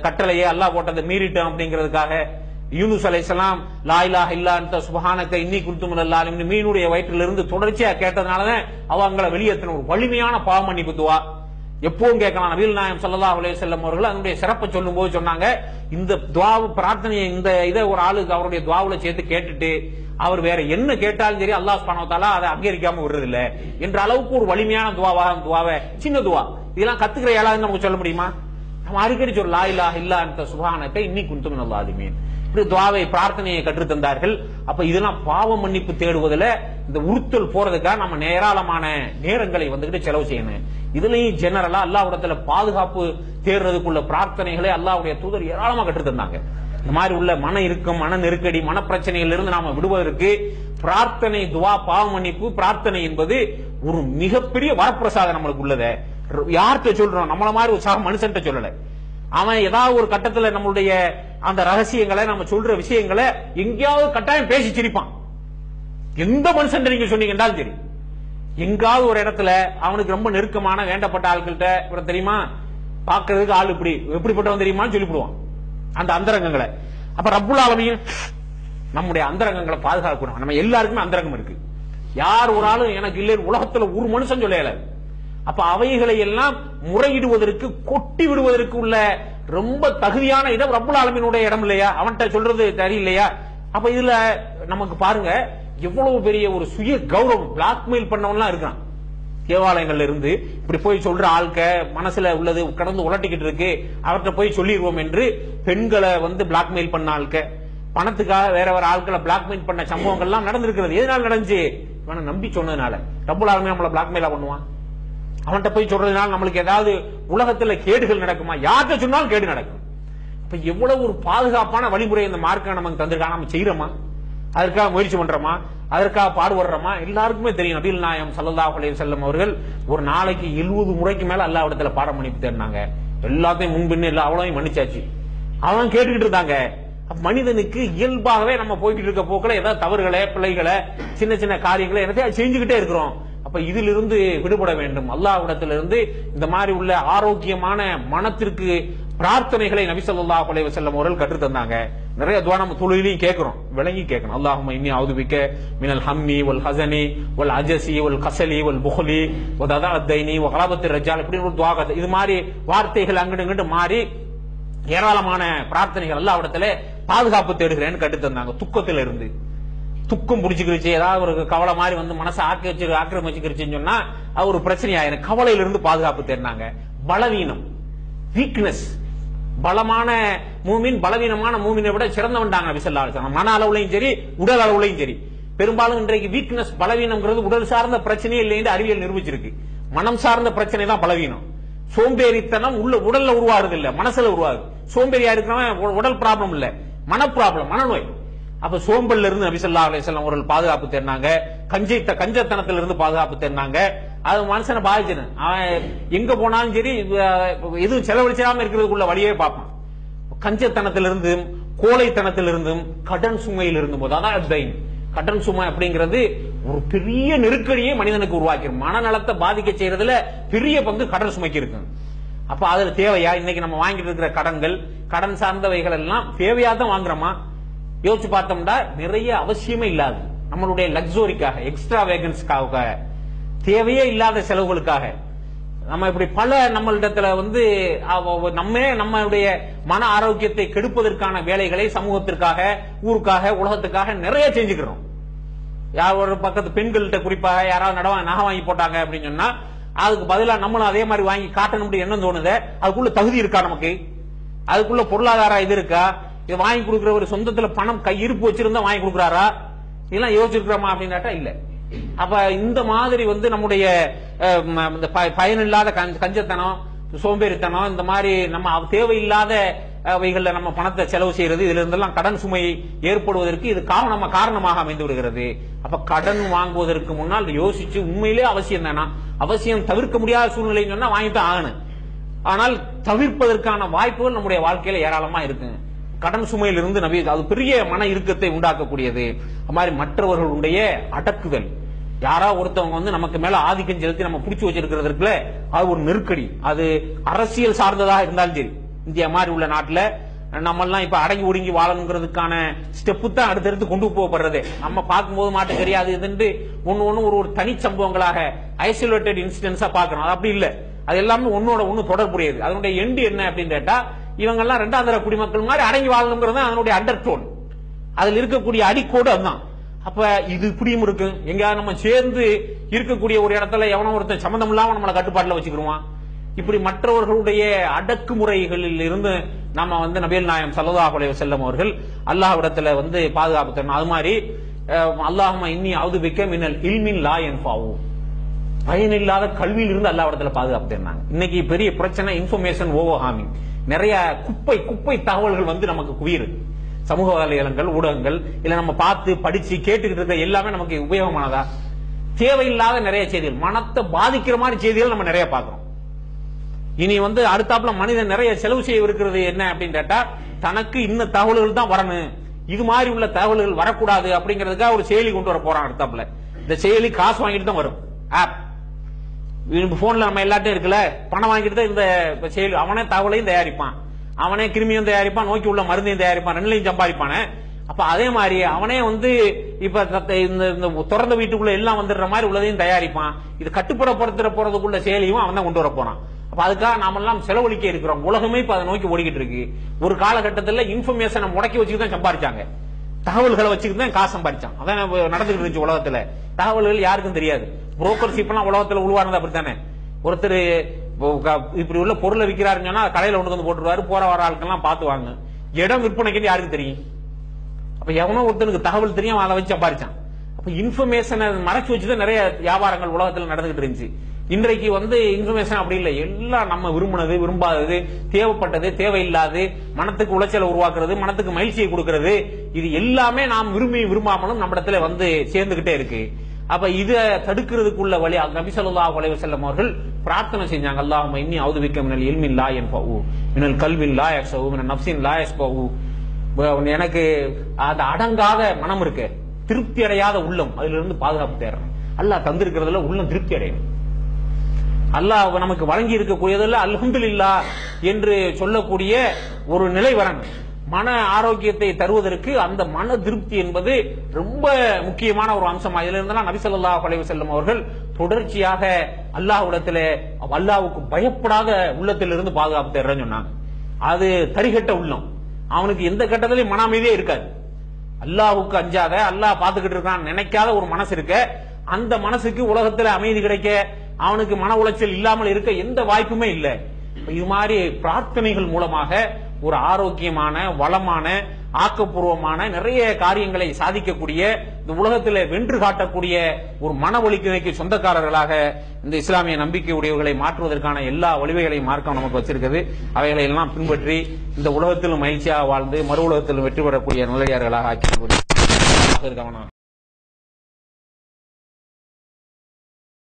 கட்டளையை அல்லாஹ் போட்டதை மீறிட்டோம் அப்படிங்கிறதுக்காக. யூனுஸ் அலைஹிஸ்ஸலாம் லா இலாஹ இல்லா அன்த சுப்ஹானக இன்னி குன்து மினல் ஸாலிமீன் மீனுடைய வயிற்றிலிருந்து தொடர்ச்சியா கேட்டதனாலதான் அவங்களை வெளியேற்றின ஒரு வலிமையான பாவ மன்னிப்பு துவா. எப்பவும் கேட்கலாம். நபிகள் நாயகம் ஸல்லல்லாஹு அலைஹி வஸல்லம் அவர்கள் அதனுடைய சிறப்பை சொல்லும் போது சொன்னாங்க, இந்த துவா பிரார்த்தனையை இந்த இதை ஒரு ஆளுக்கு அவருடைய துவாவுல சேர்த்து கேட்டுட்டு அவர் வேற என்ன கேட்டாலும் சரி அல்லாஹ் சுப்ஹானஹு வ தஆலா அதை அங்கீகரிக்காம விடுறதில்லை என்ற அளவுக்கு ஒரு வலிமையான துவாவை சின்ன துவா. இதெல்லாம் கத்துக்கிற ஏழாவது நமக்கு சொல்ல முடியுமா? நம்ம அடிக்கடி சொல்ல லா இலாஹ இல்லா அன்த சுப்ஹானக இன்னி குன்து மினல் ஸாலிமீன் இப்படி துவாவை பிரார்த்தனையை கற்றுத் தந்தார்கள். அப்ப இதெல்லாம் பாவ மன்னிப்பு தேடுவதில் இந்த உறுத்தல் போறதுக்காக நம்ம ஏராளமான நேரங்களை வந்துகிட்டு செலவு செய்யணும். இதுலயும் ஜெனரலா அல்லாஹ்விடத்துல பாதுகாப்பு தேடுறதுக்குள்ள பிரார்த்தனைகளை அல்லாஹ்வுடைய தூதர் ஏராளமா கற்றுத் தந்தாங்க. இந்த மாதிரி உள்ள மன இறுக்கம், மன நெருக்கடி, மன பிரச்சனைகள் இருந்து நாம விடுவதற்கு பிரார்த்தனை, துவா, பாவ மன்னிப்பு பிரார்த்தனை என்பது ஒரு மிகப்பெரிய வரப்பிரசாதம் நம்மளுக்கு உள்ளத. யார்கிட்ட சொல்றோம்? நம்மள மாதிரி ஒரு சக மனுஷன்ட்ட சொல்லல. அவன் ஏதாவது ஒரு கட்டத்துல நம்மளுடைய அந்த ரகசியங்களை நம்ம சொல்ற விஷயங்களை எங்கேயாவது கட்டாயம் பேசி சிரிப்பான். எந்த மனுஷன் நீங்க சொன்னீங்கன்னாலும் சரி, எங்காவது ஒரு இடத்துல அவனுக்கு ரொம்ப நெருக்கமான வேண்டப்பட்ட ஆட்கள்கிட்ட இவரை தெரியுமா, பாக்குறதுக்கு ஆள் எப்படிப்பட்டவன் தெரியுமான்னு சொல்லிவிடுவான் அந்த அந்தரங்கங்களை. அப்ப ரப்புல் ஆலமீன் நம்முடைய அந்தரங்கங்களை பாதுகாக்கணும். நம்ம எல்லாருக்குமே அந்தரங்கம் இருக்கு. யார் ஒரு ஆளும் எனக்கு இல்லை உலகத்துல ஒரு மனுஷன் சொல்லல. அப்ப அவைகளை எல்லாம் முறையிடுவதற்கு, கொட்டி விடுவதற்கு உள்ள ரொம்ப தகுதியான இடம் ரப்புல் ஆலமீனுடைய இடம் இல்லையா? அவன்கிட்ட சொல்றது தெரியலையா? அப்ப இதுல நமக்கு பாருங்க எவ்வளவு பெரிய ஒரு சுய கௌரவம். பிளாக்மெயில் பண்ணவன்லாம் இருக்கான் தேவாலயங்கள்ல இருந்து. இப்படி போய் சொல்ற ஆள்க மனசுல உள்ளது கடந்து உலட்டிக்கிட்டு இருக்கு, அவர்கிட்ட போய் சொல்லிடுவோம் என்று பெண்களை பிளாக்மெயில் பண்ண ஆள்க, பணத்துக்காக வேற வேற ஆட்களை பிளாக்மெயில் பண்ண சம்பவங்கள்லாம் நடந்திருக்கிறது. எதனால நடந்துச்சு? இவனை நம்பி சொன்னதுனால. ரப்புல் ஆலமீன் நம்மள பிளாக்மெயிலா பண்ணுவான்? அவன்கிட்ட போய் சொல்றதுனால நம்மளுக்கு ஏதாவது உலகத்துல கேடுகள் நடக்குமா? யார்கிட்ட சொன்னாலும் கேடு நடக்கும். இப்ப எவ்வளவு ஒரு பாதுகாப்பான வழிமுறை இந்த மார்க்க நமக்கு தந்திருக்காங்க. நம்ம செய்யறோமா? அதற்காக முயற்சி பண்றோமா? அதற்காக பாடுபடுறோமா? எல்லாருக்குமே தெரியும். நபிகள் நாயகம் ஸல்லல்லாஹு அலைஹி வஸல்லம் அவர்கள் ஒரு நாளைக்கு 70 முறைக்கு மேல அல்லாஹ்விடத்துல பாட மன்னிப்பு தேடினாங்க. எல்லாத்தையும் முன்பின்னு எல்லாம் அவ்வளவையும் மன்னிச்சாச்சு. அவன் கேட்டுக்கிட்டு இருந்தாங்க. மனிதனுக்கு இயல்பாகவே நம்ம போய்கிட்டு இருக்க போக்குல ஏதாவது தவறுகளை, பிள்ளைகளை, சின்ன சின்ன காரியங்களை என்னத்தையும் செஞ்சுக்கிட்டே இருக்கிறோம். அப்ப இதிலிருந்து விடுபட வேண்டும். அல்லாஹ்விடத்திலிருந்து இந்த மாதிரி உள்ள ஆரோக்கியமான மனத்திற்கு பிரார்த்தனைகளை நபி ஸல்லல்லாஹு அலைஹி வஸல்லம் அவர்கள் கற்றுத் தந்தாங்க. நிறைய துஆ நம்ம தொழுகையிலும் கேட்கிறோம், விளங்கி கேட்கணும். அல்லாஹும்ம இன்னி அஊது பிக்க மினல் ஹம்மி வல் ஹஸனி வல் அஜஸி வல் கஸலி வல் புஹ்லி வ ததஅத் தைனி வ கலபத்திர் ரஜால் இப்படி ஒரு துஆ. இது மாதிரி வார்த்தைகள் அங்கிட்டு இங்கிட்டு மாறி ஏராளமான பிரார்த்தனைகள் அல்லாஹ்விடத்துல பாதுகாப்பு தேடுகிறேன்னு கற்றுத் தந்தாங்க. துக்கத்துல இருந்து, துக்கம் பிடிச்சுக்கிருச்சு, ஏதாவது ஒரு கவலை மாதிரி மனசை ஆக்கிரமிச்சுக்கிருச்சுன்னு சொன்னா அது ஒரு பிரச்சனையா. எனக்கு கவலையில இருந்து பாதுகாப்பு தேடினாங்க. பலவீனம், வீக்னஸ், பலமான மூமின் பலவீனமான மூமினை விட சிறந்தவன்டாங்க நபி ஸல்லல்லாஹு அலைஹி வஸல்லம். மன அளவுலையும் சரி, உடல் அளவுலையும் சரி. பெரும்பாலும் இன்றைக்கு வீக்னஸ், பலவீனம்ங்கிறது உடல் சார்ந்த பிரச்சனையே இல்லைன்னு அறிவியல் நிரூபிச்சிருக்கு. மனம் சார்ந்த பிரச்சனை தான் பலவீனம். சோம்பேறித்தனம் உடல்ல உருவாகுது இல்ல, மனசுல உருவாகுது. சோம்பேறியா இருக்கிறவன் உடல் ப்ராப்ளம் இல்ல, மன ப்ராப்ளம், மனநோய். அப்ப சோம்பல்ல இருந்து நபி ஸல்லல்லாஹு அலைஹி வஸல்லம் அவர்கள் பாதுகாப்பு தேடினாங்க. கஞ்சத்தனத்துல இருந்து பாதுகாப்பு தேடினாங்க. அது மனுஷனை பாதிச்சிரு. அவன் எங்க போனாலும் சரி எதுவும் செலவழிச்சாம இருக்கிறதுக்குள்ள வழியே பார்ப்பான். கஞ்சத்தனத்திலிருந்தும் கோழைத்தனத்திலிருந்தும் கடன் சுமையிலிருந்தும் போது அதான் கடன் சுமை அப்படிங்கிறது ஒரு பெரிய நெருக்கடியை மனிதனுக்கு உருவாக்கிடும். மனநலத்தை பாதிக்க செய்யறதுல பெரிய பங்கு கடன் சுமைக்கு இருக்கு. அப்ப அதுல தேவையா? இன்னைக்கு நம்ம வாங்கிட்டு இருக்கிற கடன்கள், கடன் சார்ந்தவைகள் எல்லாம் தேவையா தான் வாங்குறோமா? யோசிச்சு பார்த்தோம்னா நிறைய அவசியமே இல்லாது நம்மளுடைய லக்ஸுரிக்காக, எக்ஸ்ட்ரா வேகன்ஸ்க்காக, தேவையே இல்லாத செலவுகளுக்காக நம்ம இப்படி பல நம்மளிடத்துல நம்மளுடைய மன ஆரோக்கியத்தை கெடுப்பதற்கான வேலைகளை சமூகத்திற்காக, ஊருக்காக, உலகத்துக்காக நிறைய செஞ்சுக்கிறோம். யார் ஒரு பக்கத்து பெண்கள்கிட்ட குறிப்பாக யாராவது நகை வாங்கி போட்டாங்க அப்படின்னு சொன்னா அதுக்கு பதிலா நம்மளும் அதே மாதிரி வாங்கி காட்டணும் என்ன தோணுது? அதுக்குள்ள தகுதி இருக்கா? நமக்கு அதுக்குள்ள பொருளாதார இது இருக்கா? இதை வாங்கி கொடுக்கிற ஒரு சொந்தத்துல பணம் கையிருப்பு வச்சிருந்தா வாங்கி கொடுக்குறாரா? இதெல்லாம் யோசிச்சிருக்கிறோமா அப்படின்னாட்டா இல்ல. அப்ப இந்த மாதிரி நம்முடைய பயனில்லாத கஞ்சத்தனம், சோம்பேறித்தனம், இந்த மாதிரி நம்ம தேவையில்லாத அவைகள்ல நம்ம பணத்தை செலவு செய்யறது, இதுல இருந்தெல்லாம் கடன் சுமை ஏற்படுவதற்கு இது காரணமாக அமைந்து விடுகிறது. அப்ப கடன் வாங்குவதற்கு முன்னால் யோசிச்சு உண்மையிலே அவசியம் தானா, அவசியம் தவிர்க்க முடியாத சூழ்நிலைன்னு சொன்னா வாங்கிட்டு ஆகணும். ஆனால் தவிர்ப்பதற்கான வாய்ப்புகள் நம்முடைய வாழ்க்கையில ஏராளமா இருக்கு. கடன் சுமையில் இருந்து அது பெரிய மன இறுக்கத்தை உண்டாக்கக்கூடியது. அது மாதிரி மற்றவர்களுடைய அடக்குதல், யாரா ஒருத்தவங்க நமக்கு மேல ஆதிக்கம் செலுத்தி நம்ம புடிச்சு வச்சிருக்கிறதுக்குள்ள அது ஒரு நெருக்கடி. அது அரசியல் சார்ந்ததாக இருந்தாலும் சரி, இந்தியா மாதிரி உள்ள நாட்டுல நம்ம எல்லாம் இப்ப அடங்கி ஒடுங்கி வாழணுங்கிறதுக்கான ஸ்டெப்பு தான் அடுத்தடுத்து கொண்டு போகப்படுறது. நம்ம பார்க்கும்போது மாட்டு தெரியாது இதுன்னு ஒன்னு ஒரு தனி சம்பவங்களாக ஐசோலேட்டட் இன்சிடென்ட்ஸா பாக்குறோம். அது அப்படி இல்ல, அது எல்லாமே ஒன்னோட ஒண்ணு தொடர்புடையது. அதனுடைய எண்டு என்ன அப்படின்னு கேட்டா, இவங்க எல்லாம் இரண்டாம் தர குடிமக்கள் மாதிரி அடங்கி வாழணுங்கிறது அதனுடைய அண்டர் டோன், அதில் இருக்கக்கூடிய அடிக்கோடு அதுதான். அப்ப இது இப்படியும் இருக்கு. எங்கேயாவது நம்ம சேர்ந்து இருக்கக்கூடிய ஒரு இடத்துல எவனோ ஒருத்தன் சம்பந்தம் இல்லாம நம்மளை கட்டுப்பாட்டுல வச்சுக்கிடுவான். இப்படி மற்றவர்களுடைய அடக்குமுறைகளில் இருந்து நம்ம நபிகள் நாயகம் ஸல்லல்லாஹு அலைஹி வஸல்லம் அவர்கள் அல்லாஹ்விடத்துல பாதுகாப்பு தரணும். அது மாதிரி அல்லாஹும்ம இன்னி அஊது பிக்க மினல் இல்மின் லா யன்ஃபஉ, பயனில்லாத கல்வியில் இருந்து அல்லாஹ்விடத்துல பாதுகாப்பு தரணும். இன்னைக்கு பெரிய பிரச்சனை இன்ஃபர்மேஷன் ஓவர்ஹாமிங். நிறைய குப்பை தகவல்கள் நமக்கு குவியுது. சமூக வலைதளங்கள், ஊடகங்கள் இல்ல நம்ம பார்த்து படிச்சு கேட்டுக்கிட்டு இருக்க எல்லாமே நமக்கு உபயோகமானதா? தேவையில்லாத நிறைய செய்திகள், மனத்தை பாதிக்கிற மாதிரி செய்திகள் நம்ம நிறைய பார்க்கிறோம். இனி அடுத்தாப்புல மனிதன் நிறைய செலவு செய்ய இருக்கிறது என்ன அப்படின்னு கேட்டா, தனக்கு இந்த தகவல்கள் தான் வரணும், இது மாதிரி உள்ள தகவல்கள் வரக்கூடாது அப்படிங்கிறதுக்காக ஒரு செயலி கொண்டு வர போறான் அடுத்தாப்புல. இந்த செயலி காசு வாங்கிட்டு தான் வரும். ஆப் போன்ல நம்ம எல்லாத்தையும் இருக்குல்ல, பணம் வாங்கிட்டு தான் இந்த செயலி. அவனே தகவலையும் தயாரிப்பான், அவனே கிருமியும் தயாரிப்பான், நோக்கி உள்ள மருந்தையும் தயாரிப்பான், ரெண்டுலையும் சம்பாதிப்பானே. அப்ப அதே மாதிரி அவனே இப்ப இந்த திறந்த வீட்டுக்குள்ள எல்லாம் வந்துடுற மாதிரி உள்ளதையும் தயாரிப்பான். இது கட்டுப்புறப்படுத்த போறதுக்குள்ள செயலியும் அவன் தான் கொண்டு வர போறான். அப்ப அதுக்காக நாம எல்லாம் செலவழிக்க இருக்கிறோம். உலகமே இப்ப அதை நோக்கி ஓடிக்கிட்டு இருக்கு. ஒரு காலகட்டத்தில் இன்ஃபர்மேஷனை முடக்கி வச்சுக்கிட்டு தான் சம்பாதிச்சாங்க, தகவல்களை வச்சுக்கிட்டு தான் காசு சம்பாதிச்சான். அதான் நடந்துகிட்டு இருந்துச்சு உலகத்துல. தகவல்கள் யாருக்கும் தெரியாது. புரோக்கர்ஷிப் எல்லாம் உலகத்துல உருவானது அப்படித்தானே. ஒருத்தர் இப்படி உள்ள பொருளை விற்கிறாருன்னு சொன்னா கடையில கொண்டு வந்து போட்டுருவாரு, போற வர ஆட்கள்லாம் பார்த்துவாங்க. இடம் விற்பனைக்கு யாருக்கு தெரியும்? அப்ப எவனோ ஒருத்தனுக்கு தகவல் தெரியும், அதை வச்சு சம்பாதிச்சான். அப்ப இன்ஃபர்மேஷனை மறைச்சு வச்சுதான் நிறைய வியாபாரங்கள் உலகத்தில் நடந்துகிட்டு இருந்துச்சு. இன்றைக்கு இன்ஃபர்மேஷன் அப்படி இல்லை. எல்லாம் நம்ம விரும்பினது, விரும்பாதது, தேவைப்பட்டது, தேவையில்லாது, மனத்துக்கு உளைச்சலை உருவாக்குறது, மனத்துக்கு மகிழ்ச்சியை கொடுக்கிறது, இது எல்லாமே நாம் விரும்பி விரும்பாமலும் நம்ம இடத்துல சேர்ந்துகிட்டே இருக்கு. அப்ப இத தடுக்கிறதுக்குள்ள வழி நபி ஸல்லல்லாஹு அலைஹி வஸல்லம் அவர்கள் பிரார்த்தனை செஞ்சாங்க. அல்லாஹும்ம இன்னி அஊது பிக்க மினல் இல்மின் லா யன்ஃபஉ மினல் கல்பின் லா யக்ஸஉ மினல் நஃப்ஸின் லா யஸ்பஉ. எனக்கு அந்த அடங்காத மனம் இருக்கு, திருப்தி அடையாத உள்ளம், அதுல இருந்து பாதுகாப்பு தேடுறேன். அல்லாஹ் தந்திருக்கிறதுல உள்ளம் திருப்தி அடையணும். அல்லாஹ் நமக்கு வழங்கி இருக்கக்கூடியதில் அல்ஹம்துலில்லாஹ் என்று சொல்லக்கூடிய ஒரு நிலை வரணும். மன ஆரோக்கியத்தை தருவதற்கு அந்த மன திருப்தி என்பது ரொம்ப முக்கியமான ஒரு அம்சம். இதுல இருந்தாலும் நபி ஸல்லல்லாஹு அலைஹி வஸல்லம் அவர்கள் தொடர்ச்சியாக அல்லாஹ்விடத்திலே அல்லாஹ்வுக்கு பயப்படாத உள்ளத்திலிருந்து பாதுகாப்பு தேடுறேன்னு சொன்னாங்க. அது தரிகட்ட உள்ளம், அவனுக்கு எந்த கட்டத்திலையும் மன அமைதியே இருக்காது. அல்லாஹ்வுக்கு அஞ்சாத, அல்லாஹ் பார்த்துக்கிட்டு இருக்கான் நினைக்காத ஒரு மனசு இருக்க, அந்த மனசுக்கு உலகத்தில் அமைதி கிடைக்க, அவனுக்கு மன உளைச்சல் இல்லாமல் இருக்க எந்த வாய்ப்புமே இல்லை. இது மாதிரி பிரார்த்தனைகள் மூலமாக ஒரு ஆரோக்கியமான, வளமான, ஆக்கப்பூர்வமான நிறைய காரியங்களை சாதிக்கக்கூடிய, இந்த உலகத்தில் வென்று காட்டக்கூடிய ஒரு மன ஒழுங்கிணைக்கு சொந்தக்காரர்களாக இந்த இஸ்லாமிய நம்பிக்கை உடையவர்களை மாற்றுவதற்கான எல்லா வழிவகைகளையும் மார்க்கம் நமக்கு வச்சிருக்கிறது. அவைகளை எல்லாம் பின்பற்றி இந்த உலகத்திலும் மகிழ்ச்சியாக வாழ்ந்து மறு உலகத்திலும் வெற்றி பெறக்கூடிய நிலையார்களாக ஆக்கி